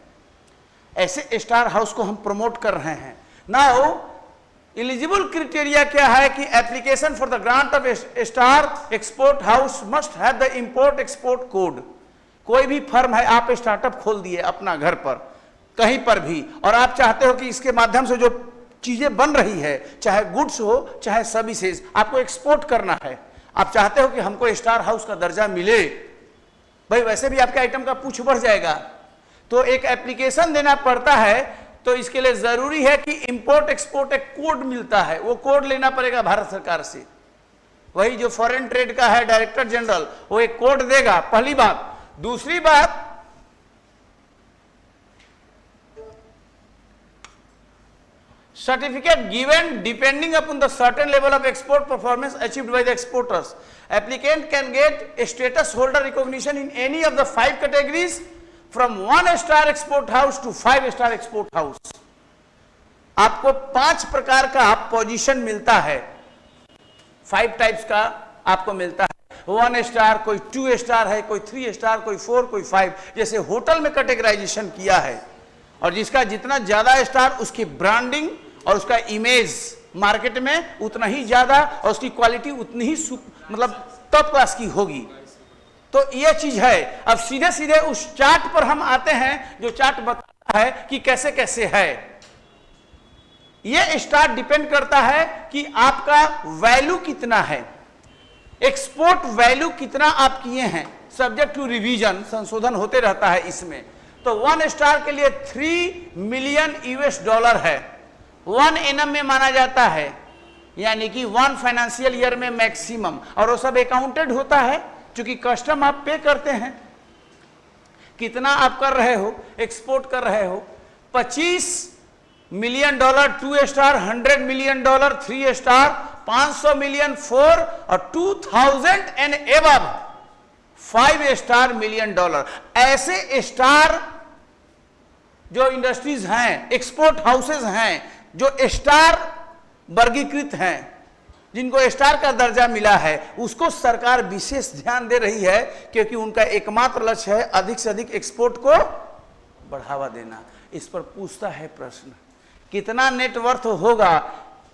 ऐसे स्टार हाउस को हम प्रमोट कर रहे हैं। नाउ एलिजिबल क्राइटेरिया क्या है कि application for the grant of star export house must have the import export code. कोई भी फर्म है, आप स्टार्टअप खोल दिए अपना घर पर कहीं पर भी, और आप चाहते हो कि इसके माध्यम से जो चीजें बन रही है, चाहे गुड्स हो चाहे सर्विसेज, आपको एक्सपोर्ट करना है, आप चाहते हो कि हमको स्टार हाउस का दर्जा मिले, भाई वैसे भी आपके आइटम का पूछ बढ़ जाएगा, तो एक एप्लीकेशन देना पड़ता है। तो इसके लिए जरूरी है कि इंपोर्ट एक्सपोर्ट एक कोड मिलता है, वो कोड लेना पड़ेगा भारत सरकार से, वही जो फॉरेन ट्रेड का है डायरेक्टर जनरल, वो एक कोड देगा, पहली बात। दूसरी बात, certificate given depending upon the certain level of export performance achieved by the exporters. Applicant can get a status holder recognition in any of the 5 categories from 1 star export house to 5 star export house. आपको 5 प्रकार का पोजीशन मिलता है, 5 टाइप्स का आपको मिलता है। 1 स्टार, कोई 2 स्टार है, कोई 3 स्टार, कोई 4, कोई 5, जैसे होटल में कैटेगराइजेशन किया है, और जिसका जितना ज्यादा स्टार उसकी ब्रांडिंग और उसका इमेज मार्केट में उतना ही ज्यादा, और उसकी क्वालिटी उतनी ही मतलब टॉप क्लास की होगी। तो ये चीज है। अब सीधे सीधे उस चार्ट पर हम आते हैं, जो चार्ट बताता है कि कैसे कैसे है। ये स्टार डिपेंड करता है कि आपका वैल्यू कितना है, एक्सपोर्ट वैल्यू कितना आप किए हैं, सब्जेक्ट टू रिवीजन, संशोधन होते रहता है इसमें। तो 1 स्टार के लिए 3 मिलियन US$ है, 1 एनम में माना जाता है, यानी कि 1 फाइनेंशियल ईयर में मैक्सिमम, और वो सब अकाउंटेड होता है, क्योंकि कस्टम आप पे करते हैं, कितना आप कर रहे हो, एक्सपोर्ट कर रहे हो। 25 million $, 2 star, 100 million $, 3 star, 500 million 4, और 2000 एंड एबव 5 स्टार मिलियन $। ऐसे स्टार जो इंडस्ट्रीज हैं, एक्सपोर्ट हाउसेज हैं, जो स्टार वर्गीकृत हैं, जिनको स्टार का दर्जा मिला है, उसको सरकार विशेष ध्यान दे रही है, क्योंकि उनका एकमात्र लक्ष्य है अधिक से अधिक एक्सपोर्ट को बढ़ावा देना। इस पर पूछता है प्रश्न, कितना नेटवर्थ होगा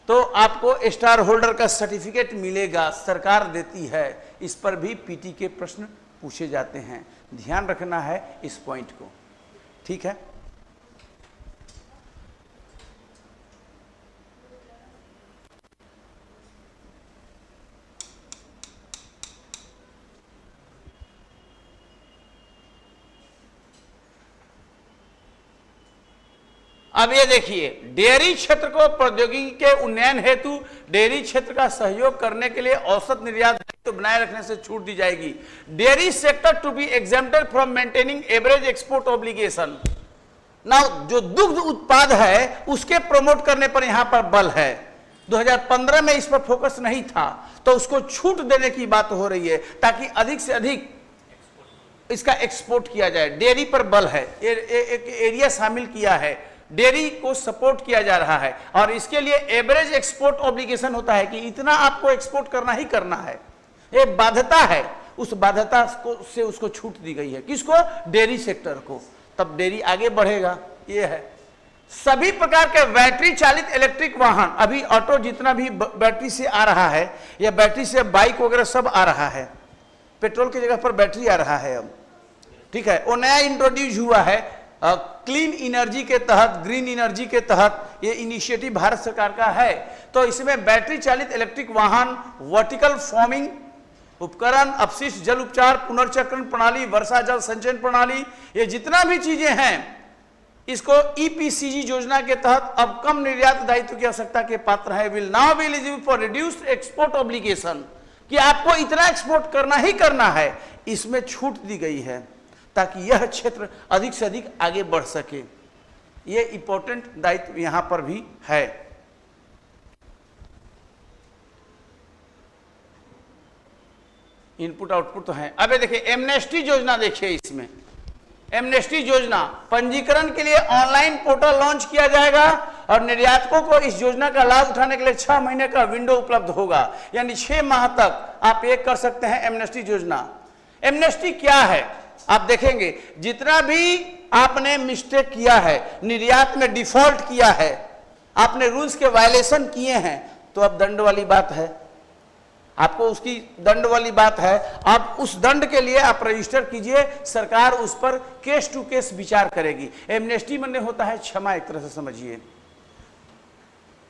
तो आपको स्टार होल्डर का सर्टिफिकेट मिलेगा, सरकार देती है। इस पर भी पीटी के प्रश्न पूछे जाते हैं, ध्यान रखना है इस पॉइंट को, ठीक है। अब ये देखिए, डेयरी क्षेत्र को प्रौद्योगिकी के उन्नयन हेतु डेयरी क्षेत्र का सहयोग करने के लिए औसत निर्यात दायित्व बनाए रखने से छूट दी जाएगी। Dairy sector to be exempted from maintaining average export obligation. Now जो दुग्ध उत्पाद है उसके प्रमोट करने पर यहां पर बल है। 2015 में इस पर फोकस नहीं था, तो उसको छूट देने की बात हो रही है ताकि अधिक से अधिक इसका एक्सपोर्ट किया जाए। डेयरी पर बल है, एक एरिया शामिल किया है, डेयरी को सपोर्ट किया जा रहा है और इसके लिए एवरेज एक्सपोर्ट ऑब्लिगेशन होता है कि इतना आपको एक्सपोर्ट करना ही करना है, ये बाध्यता है। उस बाध्यता से उसको छूट दी गई है। किसको? डेयरी सेक्टर को। तब डेयरी आगे बढ़ेगा। ये है सभी प्रकार के बैटरी चालित इलेक्ट्रिक वाहन, अभी ऑटो जितना भी बैटरी से आ रहा है या बैटरी से बाइक वगैरह सब आ रहा है, पेट्रोल की जगह पर बैटरी आ रहा है अब, ठीक है। वो नया इंट्रोड्यूस हुआ है क्लीन एनर्जी के तहत, ग्रीन एनर्जी के तहत ये इनिशिएटिव भारत सरकार का है। तो इसमें बैटरी चालित इलेक्ट्रिक वाहन, वर्टिकल फॉर्मिंग उपकरण, अपशिष्ट जल उपचार, पुनर्चक्रण प्रणाली, वर्षा जल संचयन प्रणाली, ये जितना भी चीजें हैं इसको ईपीसीजी योजना के तहत अब कम निर्यात दायित्व की आवश्यकता के पात्र है। Will now be eligible for reduced export obligation, कि आपको इतना एक्सपोर्ट करना ही करना है, इसमें छूट दी गई है ताकि यह क्षेत्र अधिक से अधिक आगे बढ़ सके। यह इंपॉर्टेंट दायित्व यहां पर भी है। इनपुट आउटपुट तो है। अब देखिए एमनेस्टी योजना, देखिए इसमें एमनेस्टी योजना पंजीकरण के लिए ऑनलाइन पोर्टल लॉन्च किया जाएगा और निर्यातकों को इस योजना का लाभ उठाने के लिए 6 महीने का विंडो उपलब्ध होगा, यानी 6 माह तक आप ये कर सकते हैं एमनेस्टी योजना। एमनेस्टी क्या है आप देखेंगे, जितना भी आपने मिस्टेक किया है, निर्यात में डिफॉल्ट किया है, आपने रूल्स के वायलेशन किए हैं, तो अब दंड वाली बात है, आपको उसकी दंड वाली बात है। आप उस दंड के लिए आप रजिस्टर कीजिए, सरकार उस पर केस टू केस विचार करेगी। एमनेस्टी माने होता है क्षमा, एक तरह से समझिए।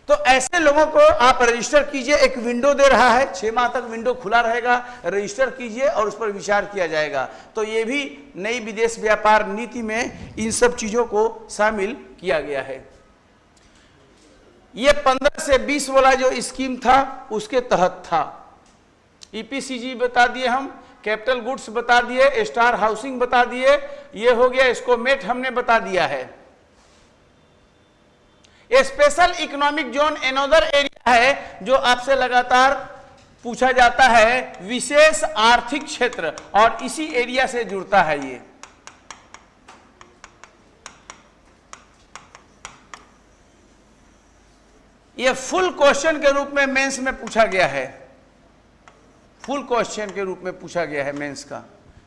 तो ऐसे लोगों को आप रजिस्टर कीजिए, एक विंडो दे रहा है, 6 माह तक विंडो खुला रहेगा, रजिस्टर कीजिए और उस पर विचार किया जाएगा। तो ये भी नई विदेश व्यापार नीति में इन सब चीजों को शामिल किया गया है। ये 15 से 20 वाला जो स्कीम था उसके तहत था। ईपीसीजी बता दिए हम, कैपिटल गुड्स बता दिए, स्टार हाउसिंग बता दिए, ये हो गया, इसको मेट हमने बता दिया है। Special economic zone another area है जो आपसे लगातार पूछा जाता है, विशेष आर्थिक क्षेत्र, और इसी एरिया से जुड़ता है ये फुल क्वेश्चन के रूप में मेंस में पूछा गया है, फुल क्वेश्चन के रूप में पूछा गया है मेंस का।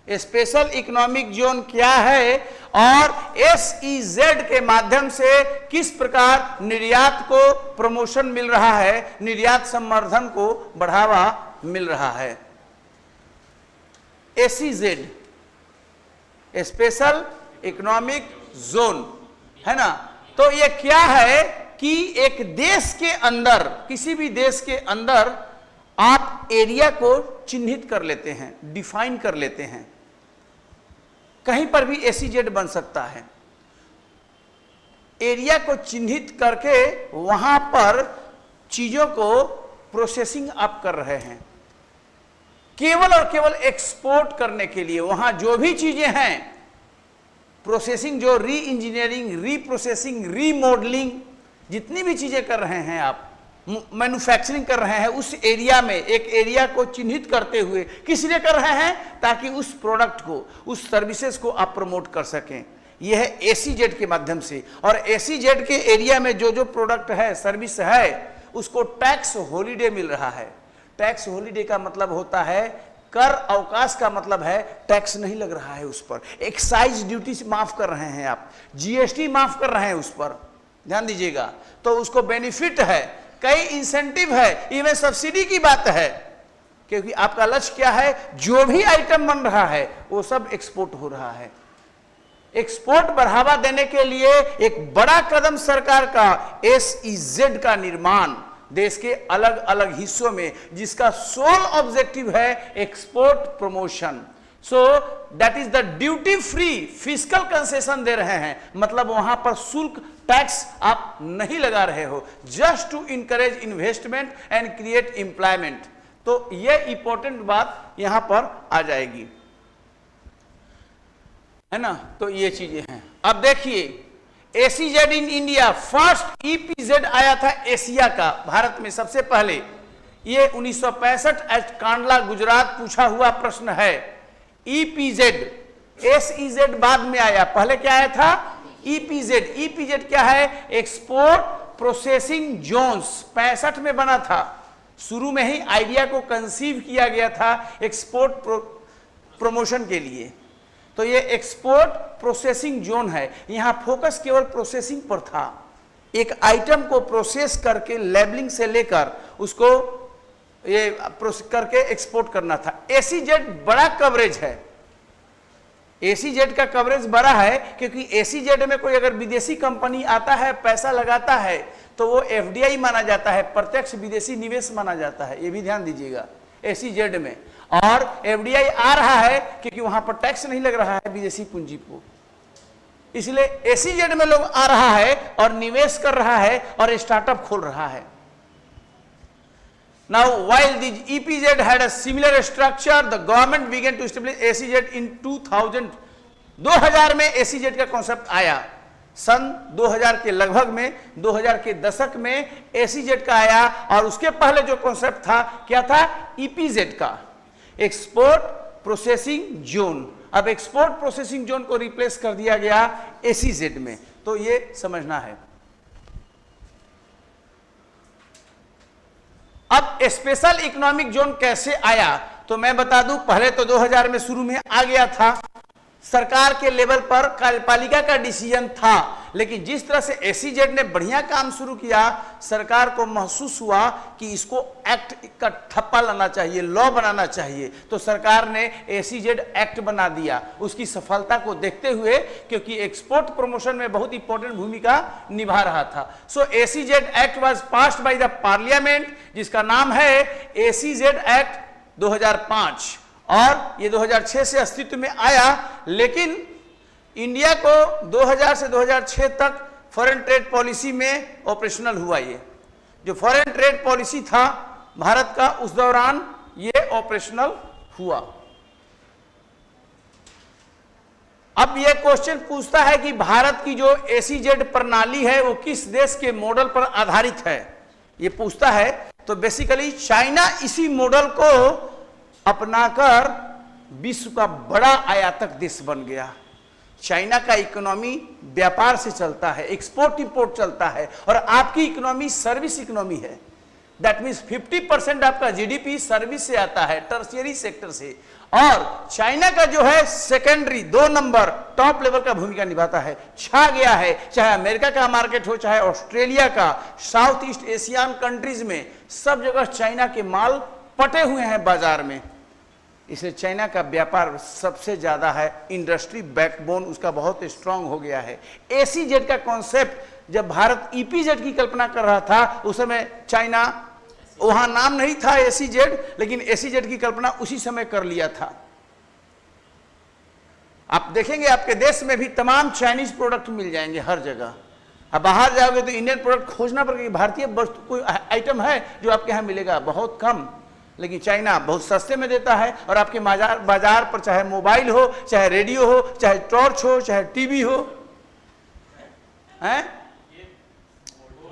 स्पेशल इकोनॉमिक जोन क्या है और SEZ के माध्यम से किस प्रकार निर्यात को प्रमोशन मिल रहा है, निर्यात संवर्धन को बढ़ावा मिल रहा है। SEZ स्पेशल इकोनॉमिक जोन है ना। तो ये क्या है कि एक देश के अंदर, किसी भी देश के अंदर आप एरिया को चिन्हित कर लेते हैं, डिफाइन कर लेते हैं, कहीं पर भी SEZ बन सकता है। एरिया को चिन्हित करके वहां पर चीजों को प्रोसेसिंग आप कर रहे हैं, केवल और केवल एक्सपोर्ट करने के लिए। वहां जो भी चीजें हैं प्रोसेसिंग, जो री इंजीनियरिंग, रीप्रोसेसिंग, रीमॉडलिंग, जितनी भी चीजें कर रहे हैं आप, मैन्युफैक्चरिंग कर रहे हैं, उस एरिया में एक एरिया को चिन्हित करते हुए किस लिए कर रहे हैं, ताकि उस प्रोडक्ट को, उस सर्विसेज को आप प्रमोट कर सकें। यह है SEZ के माध्यम से। और SEZ के एरिया में जो जो प्रोडक्ट है, सर्विस है, उसको टैक्स हॉलीडे मिल रहा है। टैक्स हॉलीडे का मतलब होता है कर अवकाश का मतलब है टैक्स नहीं लग रहा है उस पर, एक्साइज ड्यूटी माफ कर रहे हैं आप, GST माफ कर रहे हैं उस पर, ध्यान दीजिएगा। तो उसको बेनिफिट है, कई इंसेंटिव है, इवन सब्सिडी की बात है, क्योंकि आपका लक्ष्य क्या है, जो भी आइटम बन रहा है वो सब एक्सपोर्ट हो रहा है। एक्सपोर्ट बढ़ावा देने के लिए एक बड़ा कदम सरकार का SEZ का निर्माण देश के अलग अलग हिस्सों में, जिसका सोल ऑब्जेक्टिव है export promotion. So that is the duty free physical concession दे रहे हैं, मतलब वहां पर शुल्क टैक्स आप नहीं लगा रहे हो, just to encourage investment and create employment. तो ये इंपॉर्टेंट बात यहां पर आ जाएगी, है ना। तो ये चीजें हैं। अब देखिए एसीजेड इन इंडिया, फर्स्ट ईपीजेड आया था एशिया का, भारत में सबसे पहले, ये 1965 एट कांडला गुजरात पूछा हुआ प्रश्न है। ईपीजेड, एसईजेड बाद में आया, पहले क्या आया था ईपीजेड। ईपीजेड क्या है? एक्सपोर्ट प्रोसेसिंग जोन्स, 65 में बना था। शुरू में ही आइडिया को कंसीव किया गया था एक्सपोर्ट प्रमोशन के लिए। तो ये एक्सपोर्ट प्रोसेसिंग जोन है, यहां फोकस केवल प्रोसेसिंग पर था, एक आइटम को प्रोसेस करके लेबलिंग से लेकर उसको ये करके एक्सपोर्ट करना था। एसीजेड बड़ा कवरेज है, एसीजेड का कवरेज बड़ा है, क्योंकि एसीजेड में कोई अगर विदेशी कंपनी आता है, पैसा लगाता है, तो वो एफडीआई माना जाता है, प्रत्यक्ष विदेशी निवेश माना जाता है, ये भी ध्यान दीजिएगा एसीजेड में। और एफडीआई आ रहा है क्योंकि वहां पर टैक्स नहीं लग रहा है विदेशी पूंजी को, इसलिए एसीजेड में लोग आ रहा है और निवेश कर रहा है और स्टार्टअप खोल रहा है। Now, while the EPZ had a similar structure, the government began to establish SEZ in 2000. 2000 में SEZ का कॉन्सेप्ट आया, सन 2000 के लगभग में, 2000 के दशक में SEZ का आया। और उसके पहले जो कॉन्सेप्ट था क्या था? EPZ का, एक्सपोर्ट प्रोसेसिंग जोन। अब एक्सपोर्ट प्रोसेसिंग जोन को रिप्लेस कर दिया गया SEZ में, तो ये समझना है। अब स्पेशल इकोनॉमिक जोन कैसे आया? तो मैं बता दूं, पहले तो 2000 में शुरू में आ गया था, सरकार के लेवल पर कार्यपालिका का डिसीजन था, लेकिन जिस तरह से एसीजेड ने बढ़िया काम शुरू किया, सरकार को महसूस हुआ कि इसको एक्ट का ठप्पा लाना चाहिए, लॉ बनाना चाहिए, तो सरकार ने एसीजेड एक्ट बना दिया। उसकी सफलता को देखते हुए, क्योंकि एक्सपोर्ट प्रमोशन में बहुत इंपॉर्टेंट भूमिका निभा रहा था। So SEZ act was passed by the parliament, जिसका नाम है एसीजेड एक्ट 2005, और ये 2006 से अस्तित्व में आया। लेकिन इंडिया को 2000 से 2006 तक फॉरेन ट्रेड पॉलिसी में ऑपरेशनल हुआ। ये जो फॉरेन ट्रेड पॉलिसी था भारत का, उस दौरान ये ऑपरेशनल हुआ। अब ये क्वेश्चन पूछता है कि भारत की जो एसीजेड प्रणाली है वो किस देश के मॉडल पर आधारित है, ये पूछता है। तो बेसिकली चाइना इसी मॉडल को अपनाकर विश्व का बड़ा आयातक देश बन गया। चाइना का इकोनॉमी व्यापार से चलता है, एक्सपोर्ट इंपोर्ट चलता है, और आपकी इकोनॉमी सर्विस इकोनॉमी है। दैट मीन्स 50% आपका जीडीपी सर्विस से आता है, टर्शियरी सेक्टर से। और चाइना का जो है सेकेंडरी 2 नंबर टॉप लेवल का भूमिका निभाता है, छा गया है। चाहे अमेरिका का मार्केट हो, चाहे ऑस्ट्रेलिया का, साउथ ईस्ट एशियन कंट्रीज में, सब जगह चाइना के माल पटे हुए हैं बाजार में। इसलिए चाइना का व्यापार सबसे ज्यादा है, इंडस्ट्री बैकबोन उसका बहुत स्ट्रांग हो गया है। एसीजेड का कॉन्सेप्ट जब भारत ईपीजेड की कल्पना कर रहा था, उस समय चाइना, वहां नाम नहीं था एसीजेड, लेकिन एसीजेड की कल्पना उसी समय कर लिया था। आप देखेंगे आपके देश में भी तमाम चाइनीज प्रोडक्ट मिल जाएंगे हर जगह। अब बाहर जाओगे तो इंडियन प्रोडक्ट खोजना पड़ेगा, भारतीय वस्तु कोई आइटम है जो आपके यहाँ मिलेगा, बहुत कम, लेकिन चाइना बहुत सस्ते में देता है। और आपके बाजार पर चाहे मोबाइल हो, चाहे रेडियो हो, चाहे टॉर्च हो, चाहे टीवी हो, हैं?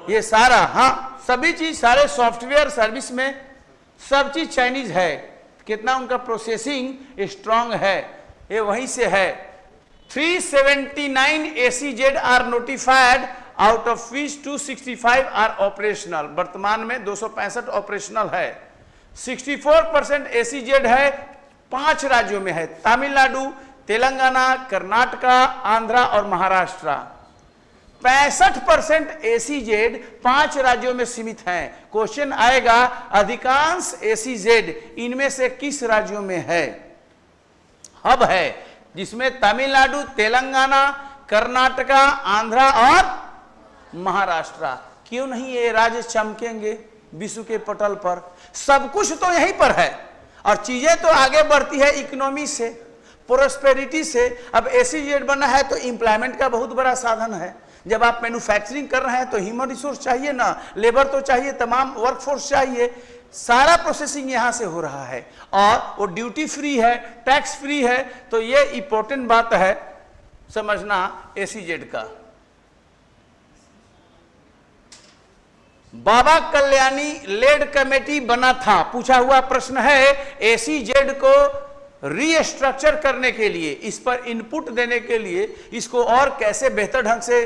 ये सारा, हाँ, सभी चीज, सारे सॉफ्टवेयर सर्विस में सब चीज चाइनीज है। कितना उनका प्रोसेसिंग स्ट्रांग है, ये वहीं से है। 379 SEZ are notified, out of which 265 are operational. वर्तमान में 265 ऑपरेशनल है। 64% एसीजेड है, 5 राज्यों में है, तमिलनाडु, तेलंगाना, कर्नाटका, आंध्रा और महाराष्ट्र। 65% एसीजेड 5 राज्यों में सीमित हैं। क्वेश्चन आएगा अधिकांश एसीजेड इनमें से किस राज्यों में है? हब है जिसमें तमिलनाडु, तेलंगाना, कर्नाटका, आंध्रा और महाराष्ट्र। क्यों नहीं ये राज्य चमकेंगे विश्व के पटल पर? सब कुछ तो यहीं पर है, और चीजें तो आगे बढ़ती है इकोनॉमी से। प्रोस्पेरिटी से। अब एसीजेड बना है तो एम्प्लॉयमेंट का बहुत बड़ा साधन है। जब आप मैन्युफैक्चरिंग कर रहे हैं तो ह्यूमन रिसोर्स चाहिए ना, लेबर तो चाहिए, तमाम वर्कफोर्स चाहिए। सारा प्रोसेसिंग यहां से हो रहा है और वो ड्यूटी फ्री है, टैक्स फ्री है। तो ये इंपॉर्टेंट बात है समझना एसीजेड का। बाबा कल्याणी लेड कमेटी बना था, पूछा हुआ प्रश्न है। एसीजेड को रीस्ट्रक्चर करने के लिए, इस पर इनपुट देने के लिए, इसको और कैसे बेहतर ढंग से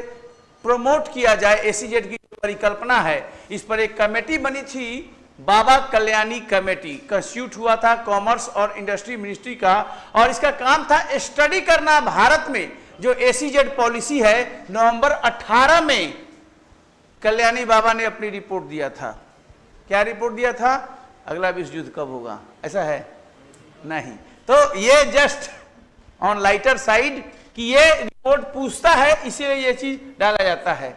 प्रमोट किया जाए, एसीजेड की परिकल्पना है, इस पर एक कमेटी बनी थी, बाबा कल्याणी कमेटी। कंस्टिट्यूट हुआ था कॉमर्स और इंडस्ट्री मिनिस्ट्री का, और इसका काम था स्टडी करना भारत में जो एसीजेड पॉलिसी है। नवंबर 18 में कल्याणी बाबा ने अपनी रिपोर्ट दिया था। क्या रिपोर्ट दिया था? अगला विश्व युद्ध कब होगा, ऐसा है नहीं। तो ये जस्ट ऑन लाइटर साइड कि ये रिपोर्ट पूछता है, इसीलिए ये चीज डाला जाता है।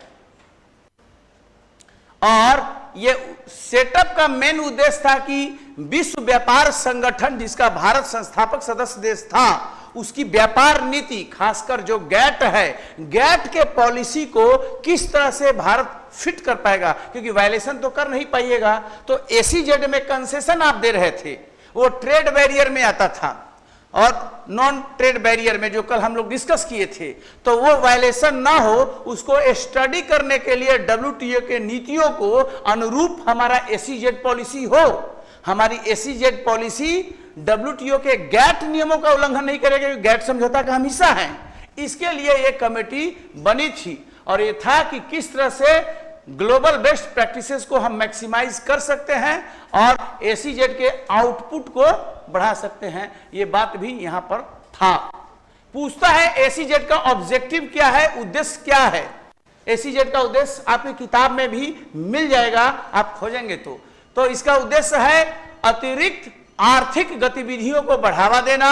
और ये सेटअप का मेन उद्देश्य था कि विश्व व्यापार संगठन, जिसका भारत संस्थापक सदस्य देश था, उसकी व्यापार नीति, खासकर जो गैट है, गैट के पॉलिसी को किस तरह से भारत फिट कर पाएगा, क्योंकि वायलेशन तो कर नहीं पाइएगा। तो एसीजेड में कंसेशन आप दे रहे थे, वो ट्रेड बैरियर में आता था और नॉन ट्रेड बैरियर में, जो कल हम लोग डिस्कस किए थे। तो वो वायलेशन ना हो, उसको स्टडी करने के लिए डब्ल्यूटीओ के नीतियों को अनुरूप हमारा एसीजेड पॉलिसी हो। हमारी एसीजेड पॉलिसी डब्ल्यूटीओ के गैट नियमों का उल्लंघन नहीं करेगा, क्योंकि गैट समझौता का हम हिस्सा हैं। इसके लिए ये कमेटी बनी थी और ये था कि किस तरह से ग्लोबल बेस्ट प्रैक्टिसेस को हम मैक्सिमाइज कर सकते हैं और एसीजेड के आउटपुट को बढ़ा सकते हैं। ये बात भी यहां पर था। पूछता है एसीजेड का ऑब्जेक्टिव क्या है, उद्देश्य क्या है। एसीजेड का उद्देश्य आपकी किताब में भी मिल जाएगा, आप खोजेंगे तो इसका उद्देश्य है अतिरिक्त आर्थिक गतिविधियों को बढ़ावा देना,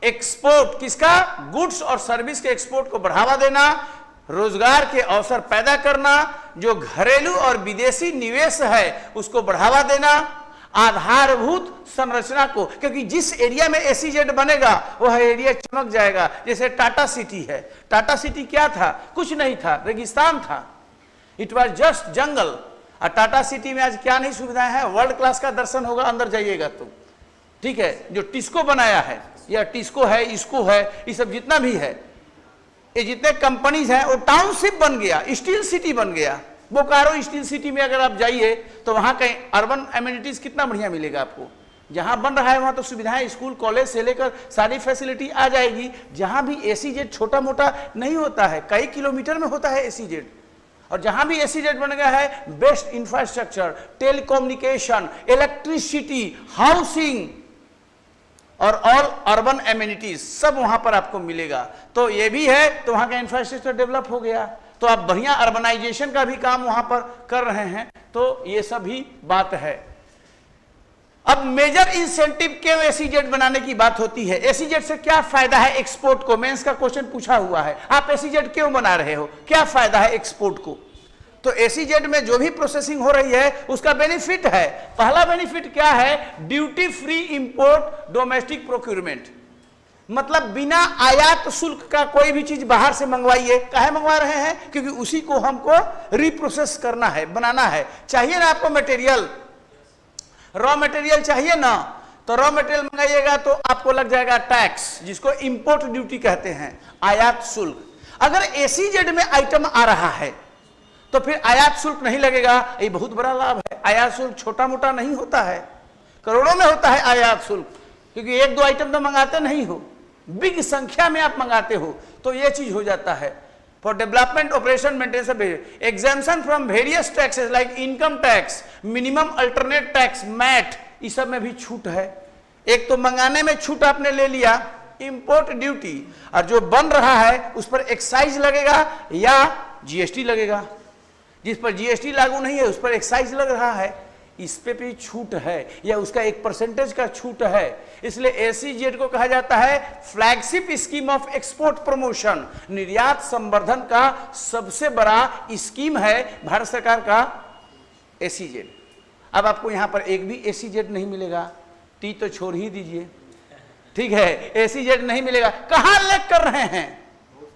एक्सपोर्ट, किसका, गुड्स और सर्विस के एक्सपोर्ट को बढ़ावा देना, रोजगार के अवसर पैदा करना, जो घरेलू और विदेशी निवेश है उसको बढ़ावा देना, आधारभूत संरचना को, क्योंकि जिस एरिया में एसीजेड बनेगा वह एरिया चमक जाएगा। जैसे टाटा सिटी है, टाटा सिटी क्या था, कुछ नहीं था, रेगिस्तान था, इट वॉज जस्ट जंगल। और टाटा सिटी में आज क्या नहीं सुविधाएं हैं, वर्ल्ड क्लास का दर्शन होगा अंदर जाइएगा तो, ठीक है। जो टिस्को बनाया है, या टिस्को है, इसको है, ये सब जितना भी है, ये जितने कंपनीज हैं, वो टाउनशिप बन गया, स्टील सिटी बन गया। बोकारो स्टील सिटी में अगर आप जाइए तो वहां कहीं अर्बन एमिनिटीज कितना बढ़िया मिलेगा आपको। जहां बन रहा है वहां तो सुविधाएं, स्कूल कॉलेज से लेकर सारी फैसिलिटी आ जाएगी। जहां भी एसीजेड छोटा मोटा नहीं होता है, कई किलोमीटर में होता है एसीजेड। और जहां भी एसीजेड बन गया है, best infrastructure, telecommunication, electricity, housing और ऑल अर्बन एमिनिटीज सब वहां पर आपको मिलेगा। तो ये भी है, तो वहां का इंफ्रास्ट्रक्चर डेवलप हो गया, तो आप बढ़िया अर्बनाइजेशन का भी काम वहां पर कर रहे हैं। तो ये सब ही बात है। अब मेजर इंसेंटिव क्यों एसीजेड बनाने की बात होती है, एसीजेड से क्या फायदा है एक्सपोर्ट को, मेंस का क्वेश्चन पूछा हुआ है, आप एसीजेड क्यों बना रहे हो, क्या फायदा है एक्सपोर्ट को। तो एसीजेड में जो भी प्रोसेसिंग हो रही है उसका बेनिफिट है। पहला बेनिफिट क्या है, duty free import domestic procurement, मतलब बिना आयात शुल्क का कोई भी चीज बाहर से मंगवाइए। काहे मंगवा रहे हैं, क्योंकि उसी को हमको रिप्रोसेस करना है, बनाना है। चाहिए ना आपको मटेरियल, रॉ मटेरियल चाहिए ना, तो रॉ मटेरियल मंगाइएगा तो आपको लग जाएगा टैक्स, जिसको इंपोर्ट ड्यूटी कहते हैं, आयात शुल्क। अगर एसीजेड में आइटम आ रहा है तो फिर आयात शुल्क नहीं लगेगा, ये बहुत बड़ा लाभ है। आयात शुल्क छोटा मोटा नहीं होता है, करोड़ों में होता है आयात शुल्क, क्योंकि एक दो आइटम तो मंगाते नहीं हो, बिग संख्या में आप मंगाते हो, तो ये चीज हो जाता है। For development operation maintenance exemption from various taxes like income tax, minimum alternate tax, MAT, इस सब में भी छूट है। एक तो मंगाने में छूट आपने ले लिया, इंपोर्ट ड्यूटी, और जो बन रहा है उस पर एक्साइज लगेगा या जीएसटी लगेगा। जिस पर जीएसटी लागू नहीं है उस पर एक्साइज लग रहा है, इस पे भी छूट है, या उसका 1% का छूट है। इसलिए एसीजेड को कहा जाता है flagship scheme of export promotion, निर्यात संवर्धन का सबसे बड़ा स्कीम है भारत सरकार का एसीजेड। अब आपको यहां पर एक भी एसीजेड नहीं मिलेगा, टी तो छोड़ ही दीजिए, ठीक है, एसीजेड नहीं मिलेगा। कहां लेक कर रहे हैं?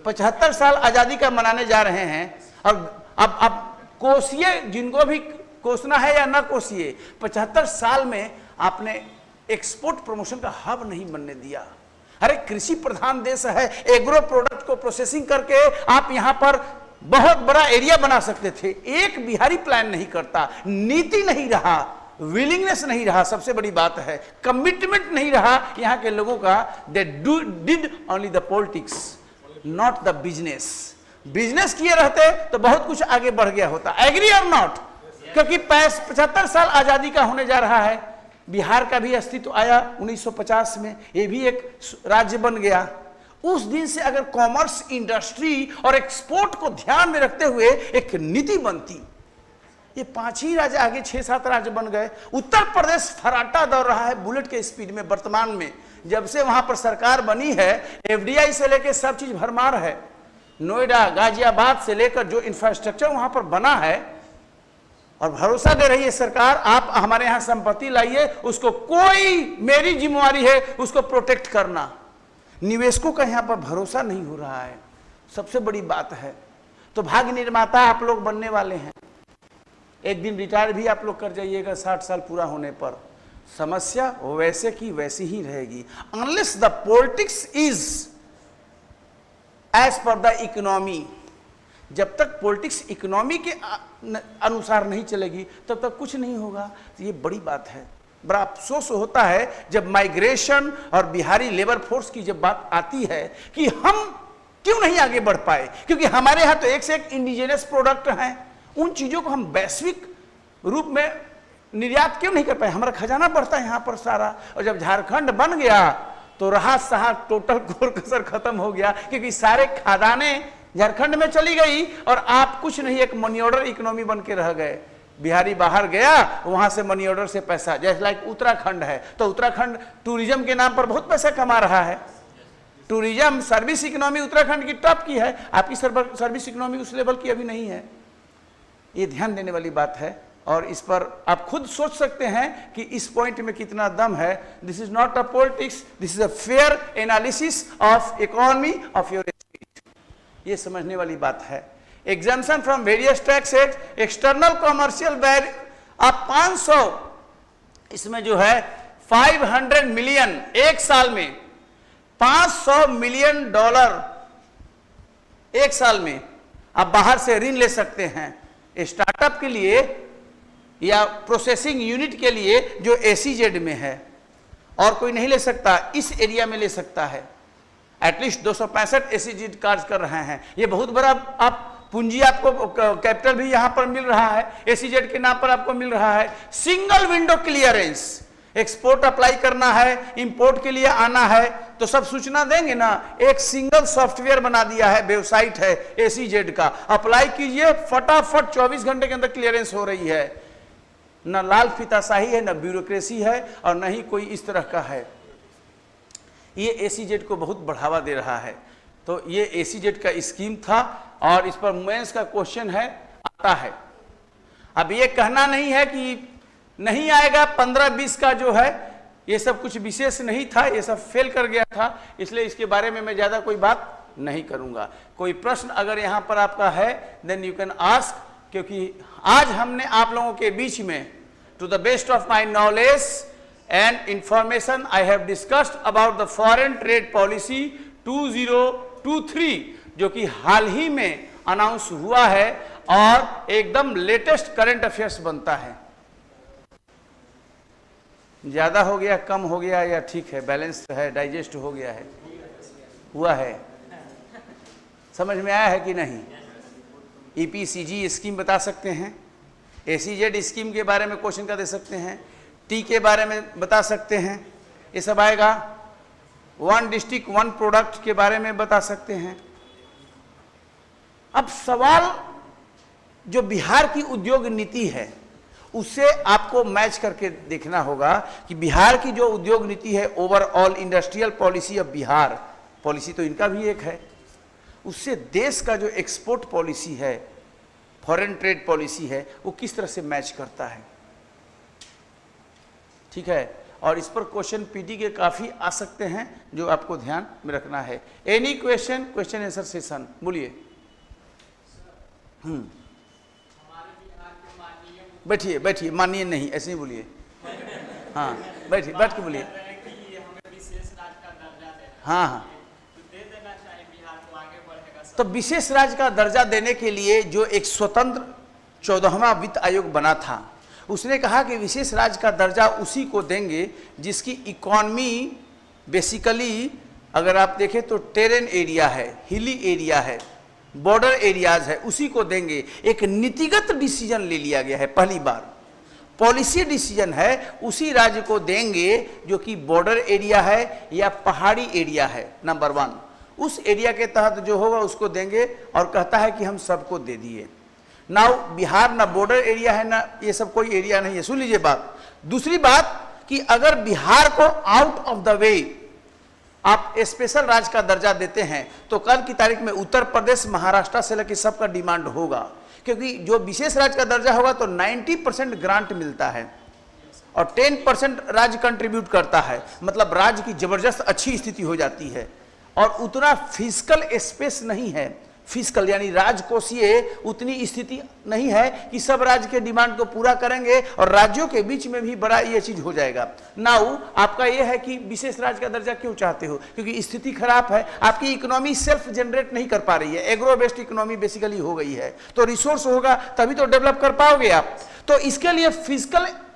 75 साल आजादी का मनाने जा रहे हैं। और अब कोसिए, जिनको भी कोसना है या ना कोसिए, 75 साल में आपने एक्सपोर्ट प्रमोशन का हब नहीं बनने दिया। अरे कृषि प्रधान देश है, एग्रो प्रोडक्ट को प्रोसेसिंग करके आप यहां पर बहुत बड़ा एरिया बना सकते थे। एक बिहारी प्लान नहीं करता, नीति नहीं रहा, विलिंगनेस नहीं रहा, सबसे बड़ी बात है कमिटमेंट नहीं रहा यहां के लोगों का। They did only the politics, not the business. Business किए रहते तो बहुत कुछ आगे बढ़ गया होता। एग्री और नॉट? क्योंकि 75 साल आजादी का होने जा रहा है। बिहार का भी अस्तित्व आया 1950 में, ये भी एक राज्य बन गया। उस दिन से अगर कॉमर्स, इंडस्ट्री और एक्सपोर्ट को ध्यान में रखते हुए एक नीति बनती, ये 5 ही राज्य आगे 6-7 राज्य बन गए। उत्तर प्रदेश फराटा दौड़ रहा है बुलेट के स्पीड में वर्तमान में। जब से वहां पर सरकार बनी है, एफडीआई से लेकर सब चीज भरमार है। नोएडा, गाजियाबाद से लेकर जो इंफ्रास्ट्रक्चर वहां पर बना है, और भरोसा दे रही है सरकार, आप हमारे यहां संपत्ति लाइए, उसको कोई, मेरी जिम्मेवारी है उसको प्रोटेक्ट करना। निवेशकों का यहां पर भरोसा नहीं हो रहा है, सबसे बड़ी बात है। तो भाग्य निर्माता आप लोग बनने वाले हैं। एक दिन रिटायर भी आप लोग कर जाइएगा 60 साल पूरा होने पर। समस्या वैसे की वैसी ही रहेगी। Unless the politics is as per the economy, जब तक पॉलिटिक्स इकोनॉमी के अनुसार नहीं चलेगी तब तक कुछ नहीं होगा। तो ये बड़ी बात है। बड़ा अफसोस होता है जब माइग्रेशन और बिहारी लेबर फोर्स की जब बात आती है कि हम क्यों नहीं आगे बढ़ पाए, क्योंकि हमारे यहाँ तो एक से एक इंडिजिनस प्रोडक्ट हैं। उन चीजों को हम वैश्विक रूप में निर्यात क्यों नहीं कर पाए? हमारा खजाना बढ़ता है यहाँ पर सारा। और जब झारखंड बन गया तो रहा सहा टोटल कोर कसर खत्म हो गया, क्योंकि सारे खादाने झारखंड में चली गई और आप कुछ नहीं, एक मनी ऑर्डर इकोनॉमी बन के रह गए। बिहारी बाहर गया, वहां से मनी ऑर्डर से पैसा, जैसे लाइक उत्तराखंड है, तो उत्तराखंड टूरिज्म के नाम पर बहुत पैसा कमा रहा है। टूरिज्म सर्विस इकोनॉमी उत्तराखंड की टॉप की है, आपकी सर्विस इकोनॉमी उस लेवल की अभी नहीं है। ये ध्यान देने वाली बात है और इस पर आप खुद सोच सकते हैं कि इस पॉइंट में कितना दम है। This is not a politics, this is a fair analysis of economy of your state. ये समझने वाली बात है। Exemption from various tax act, external commercial value, आप 500, इसमें जो है 500 मिलियन एक साल में, $500 मिलियन एक साल में आप बाहर से ऋण ले सकते हैं स्टार्टअप के लिए या प्रोसेसिंग यूनिट के लिए जो एसीजेड में है, और कोई नहीं ले सकता। इस एरिया में ले सकता है। एटलीस्ट 265 एसीजेड कार्य कर रहे हैं। ये बहुत बड़ा आप पूंजी, आपको कैपिटल भी यहां पर मिल रहा है, एसीजेड के नाम पर आपको मिल रहा है। Single window clearance, export apply करना है, इंपोर्ट के लिए आना है तो सब सूचना देंगे ना। एक सिंगल सॉफ्टवेयर बना दिया है, वेबसाइट है एसीजेड का, अप्लाई कीजिए, फटाफट 24 घंटे के अंदर क्लियरेंस हो रही है। न लाल फीताशाही है, न ब्यूरोक्रेसी है, और न ही कोई इस तरह का है। ये एसीजेड को बहुत बढ़ावा दे रहा है। तो ये एसीजेड का स्कीम था और इस पर मेंस का क्वेश्चन है, आता है। अब ये कहना नहीं है कि नहीं आएगा, 15-20 का जो है ये सब कुछ विशेष नहीं था, ये सब फेल कर गया था, इसलिए इसके बारे में मैं ज्यादा कोई बात नहीं करूंगा। कोई प्रश्न अगर यहां पर आपका है देन यू कैन आस्क, क्योंकि आज हमने आप लोगों के बीच में to the best of my knowledge and information I have discussed about the foreign trade policy 2023, जो कि हाल ही में अनाउंस हुआ है और एकदम लेटेस्ट करंट अफेयर्स बनता है। ज्यादा हो गया, कम हो गया, या ठीक है, बैलेंस है, डाइजेस्ट हो गया है, हुआ है, समझ में आया है कि नहीं? ईपीसीजी स्कीम बता सकते हैं, एसीजेड स्कीम के बारे में क्वेश्चन का दे सकते हैं, टी के बारे में बता सकते हैं, ये सब आएगा। 1 डिस्ट्रिक्ट 1 प्रोडक्ट के बारे में बता सकते हैं। अब सवाल जो बिहार की उद्योग नीति है उससे आपको मैच करके देखना होगा कि बिहार की जो उद्योग नीति है, overall industrial policy of Bihar, policy तो इनका भी एक है, उससे देश का जो एक्सपोर्ट पॉलिसी है, फॉरेन ट्रेड पॉलिसी है, वो किस तरह से मैच करता है। ठीक है, और इस पर क्वेश्चन पीटी के काफ़ी आ सकते हैं जो आपको ध्यान में रखना है। Any question, question answer session, बोलिए। बैठिए बैठिए, मानिए नहीं, ऐसे ही बोलिए। हाँ बैठिए, बैठ के बोलिए। हाँ हाँ, तो विशेष राज्य का दर्जा देने के लिए जो एक स्वतंत्र 14वां वित्त आयोग बना था, उसने कहा कि विशेष राज्य का दर्जा उसी को देंगे जिसकी इकॉनमी बेसिकली अगर आप देखें तो टेरेन एरिया है, हिली एरिया है, बॉर्डर एरियाज है, उसी को देंगे। एक नीतिगत डिसीजन ले लिया गया है, पहली बार पॉलिसी डिसीजन है, उसी राज्य को देंगे जो कि बॉर्डर एरिया है या पहाड़ी एरिया है। नंबर 1, उस एरिया के तहत जो होगा उसको देंगे, और कहता है कि हम सबको दे दिए। नाउ बिहार ना बॉर्डर एरिया है ना ये सब कोई एरिया नहीं है, सुन लीजिए बात। दूसरी बात कि अगर बिहार को आउट ऑफ द वे आप स्पेशल राज्य का दर्जा देते हैं तो कल की तारीख में उत्तर प्रदेश, महाराष्ट्र से लेकर सबका डिमांड होगा, क्योंकि जो विशेष राज्य का दर्जा होगा तो 90% ग्रांट मिलता है और 10% राज्य कंट्रीब्यूट करता है, मतलब राज्य की जबरदस्त अच्छी स्थिति हो जाती है। और उतना फिजिकल स्पेस नहीं है, फिजिकल यानी राजकोषीय उतनी स्थिति नहीं है कि सब राज्य के डिमांड को पूरा करेंगे, और राज्यों के बीच में भी बड़ा ये चीज हो जाएगा। नाउ आपका ये है कि विशेष राज्य का दर्जा क्यों चाहते हो, क्योंकि स्थिति खराब है, आपकी इकोनॉमी सेल्फ जनरेट नहीं कर पा रही है, एग्रो बेस्ड इकोनॉमी बेसिकली हो गई है, तो रिसोर्स होगा तभी तो डेवलप कर पाओगे आप। तो इसके लिए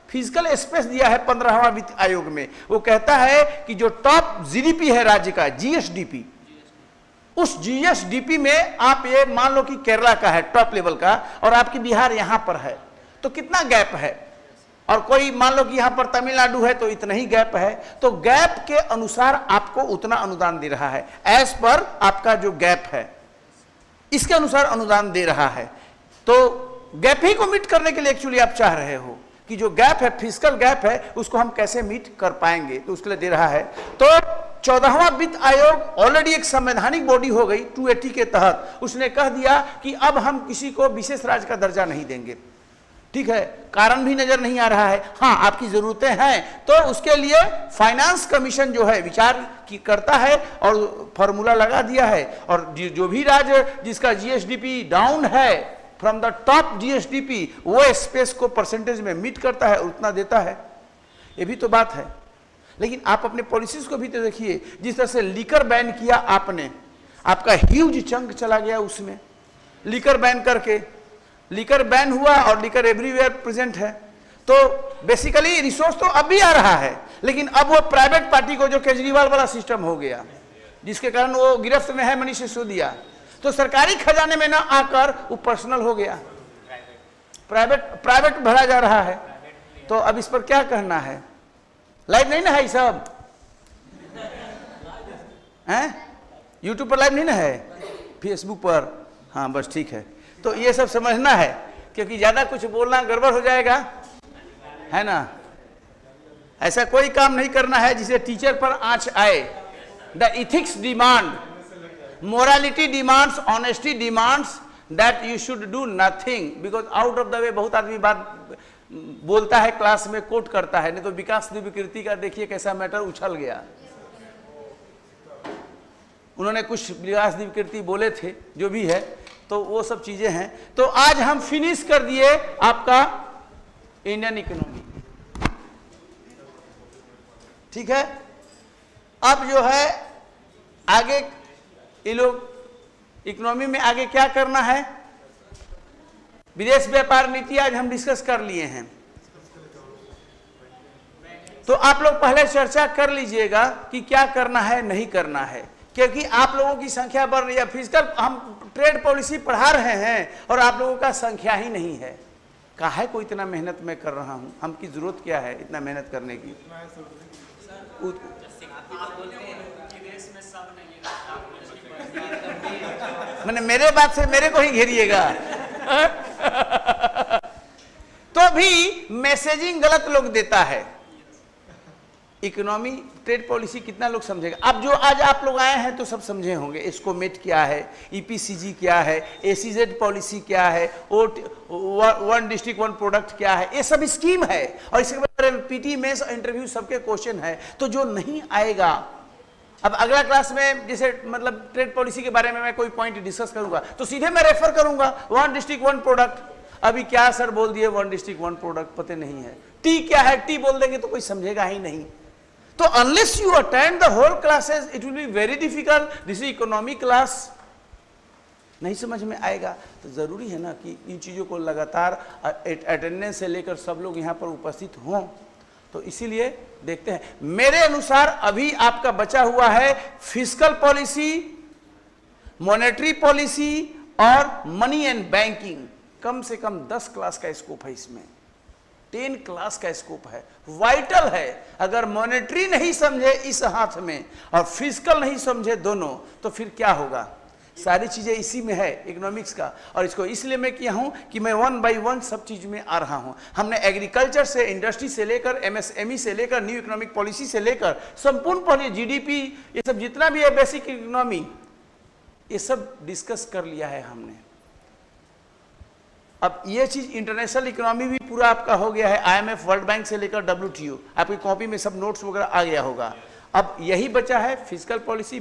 फिजिकल स्पेस दिया है 15वां वित्त आयोग में। वो कहता है कि जो टॉप जीडीपी है राज्य का, जीएसडीपी, उस जीएसडीपी में आप ये मान लो कि केरला का है टॉप लेवल का, और आपकी बिहार यहां पर है, तो कितना गैप है, और कोई मान लो कि यहां पर तमिलनाडु है तो इतना ही गैप है, तो गैप के अनुसार आपको उतना अनुदान दे रहा है, एज पर आपका जो गैप है इसके अनुसार अनुदान दे रहा है। तो गैप ही को मीट करने के लिए एक्चुअली आप चाह रहे हो कि जो गैप है, फिजिकल गैप है, उसको हम कैसे मीट कर पाएंगे, तो उसके लिए दे रहा है। तो 14वां वित्त आयोग ऑलरेडी एक संवैधानिक बॉडी हो गई 280 के तहत, उसने कह दिया कि अब हम किसी को विशेष राज्य का दर्जा नहीं देंगे। ठीक है, कारण भी नजर नहीं आ रहा है, हाँ आपकी जरूरतें हैं, तो उसके लिए फाइनेंस कमीशन जो है विचार की करता है और फॉर्मूला लगा दिया है, और जो भी राज्य जिसका जीएसडीपी डाउन है फ्रॉम द टॉप जीएसडीपी, वो स्पेस को परसेंटेज में मीट करता है, उतना देता है। ये भी तो बात है। लेकिन आप अपने पॉलिसीज को भी तो देखिए, जिस तरह से लीकर बैन किया आपने, आपका ह्यूज चंक चला गया उसमें, लीकर बैन करके, लीकर बैन हुआ और लीकर एवरीवेयर प्रेजेंट है, तो बेसिकली रिसोर्स तो अब भी आ रहा है, लेकिन अब वो प्राइवेट पार्टी को, जो केजरीवाल वाला सिस्टम हो गया, जिसके कारण वो गिरफ्त में है मनीष सिसोदिया, तो सरकारी खजाने में ना आकर वो पर्सनल हो गया, प्राइवेट भरा जा रहा है। तो अब इस पर क्या कहना है? लाइव नहीं ना है, सब हैं, यूट्यूब पर लाइव नहीं ना है, फेसबुक पर, हाँ बस ठीक है। तो ये सब समझना है, क्योंकि ज्यादा कुछ बोलना गड़बड़ हो जाएगा, है ना। ऐसा कोई काम नहीं करना है जिसे टीचर पर आंच आए। The ethics demand, morality demands, honesty demands that you should do nothing because out of the way. बहुत आदमी बात बोलता है, क्लास में कोट करता है, नहीं तो विकास विकृति का देखिए कैसा मैटर उछल गया। उन्होंने कुछ विकास विकृति बोले थे, जो भी है, तो वो सब चीजें हैं। तो आज हम फिनिश कर दिए आपका इंडियन इकोनॉमी, ठीक है। अब जो है आगे ये लोग इकोनॉमी में आगे क्या करना है, विदेश व्यापार नीति आज हम डिस्कस कर लिए हैं, तो आप लोग पहले चर्चा कर लीजिएगा कि क्या करना है नहीं करना है, क्योंकि आप लोगों की संख्या बढ़ रही है। फिजिकल हम ट्रेड पॉलिसी पढ़ा रहे हैं और आप लोगों का संख्या ही नहीं है। काहे को इतना मेहनत मैं कर रहा हूं, हमकी जरूरत क्या है इतना मेहनत करने की? मैंने मेरे बात से मेरे को ही घेरिएगा। तो भी मैसेजिंग गलत लोग देता है, इकोनॉमी ट्रेड पॉलिसी कितना लोग समझेगा? अब जो आज आप लोग आए हैं तो सब समझे होंगे, एस्कोमेट क्या है, ईपीसीजी क्या है, एसीजेड पॉलिसी क्या है, वन डिस्ट्रिक्ट वन प्रोडक्ट क्या है, ये सब स्कीम है। और इसके बाद पीटी मेंस इंटरव्यू सबके क्वेश्चन है। तो जो नहीं आएगा, अब अगला क्लास में जैसे मतलब ट्रेड पॉलिसी के बारे में मैं कोई पॉइंट डिस्कस करूंगा तो सीधे मैं रेफर करूंगा वन डिस्ट्रिक्ट वन प्रोडक्ट। अभी क्या सर बोल दिए, वन डिस्ट्रिक्ट वन प्रोडक्ट पता नहीं है, टी क्या है, टी बोल देंगे तो कोई समझेगा ही नहीं। तो unless you attend the whole classes it will be very difficult. This is economic class, नहीं समझ में आएगा। तो जरूरी है ना कि इन चीजों को लगातार अटेंडेंस से लेकर सब लोग यहाँ पर उपस्थित हों। तो इसीलिए देखते हैं, मेरे अनुसार अभी आपका बचा हुआ है फिस्कल पॉलिसी, मॉनेटरी पॉलिसी और मनी एंड बैंकिंग। कम से कम 10 क्लास का स्कोप है इसमें, 10 क्लास का स्कोप है, वाइटल है। अगर मॉनेटरी नहीं समझे इस हाथ में और फिस्कल नहीं समझे दोनों, तो फिर क्या होगा? सारी चीजें इसी में है इकोनॉमिक्स का। और इसको इसलिए मैं किया हूं कि मैं 1 बाय 1 सब चीज में आ रहा हूं। हमने एग्रीकल्चर से, इंडस्ट्री से लेकर, एमएसएमई से लेकर, न्यू इकोनॉमिक पॉलिसी से लेकर संपूर्ण पॉलिसी, जीडीपी, ये सब जितना भी है बेसिक इकोनॉमी, ये सब डिस्कस कर लिया है हमने। अब ये चीज इंटरनेशनल इकोनॉमी भी पूरा आपका हो गया है, आईएमएफ, वर्ल्ड बैंक से लेकर WTO, आपकी कॉपी में सब नोट्स वगैरह आ गया होगा। अब यही बचा है फिस्कल पॉलिसी,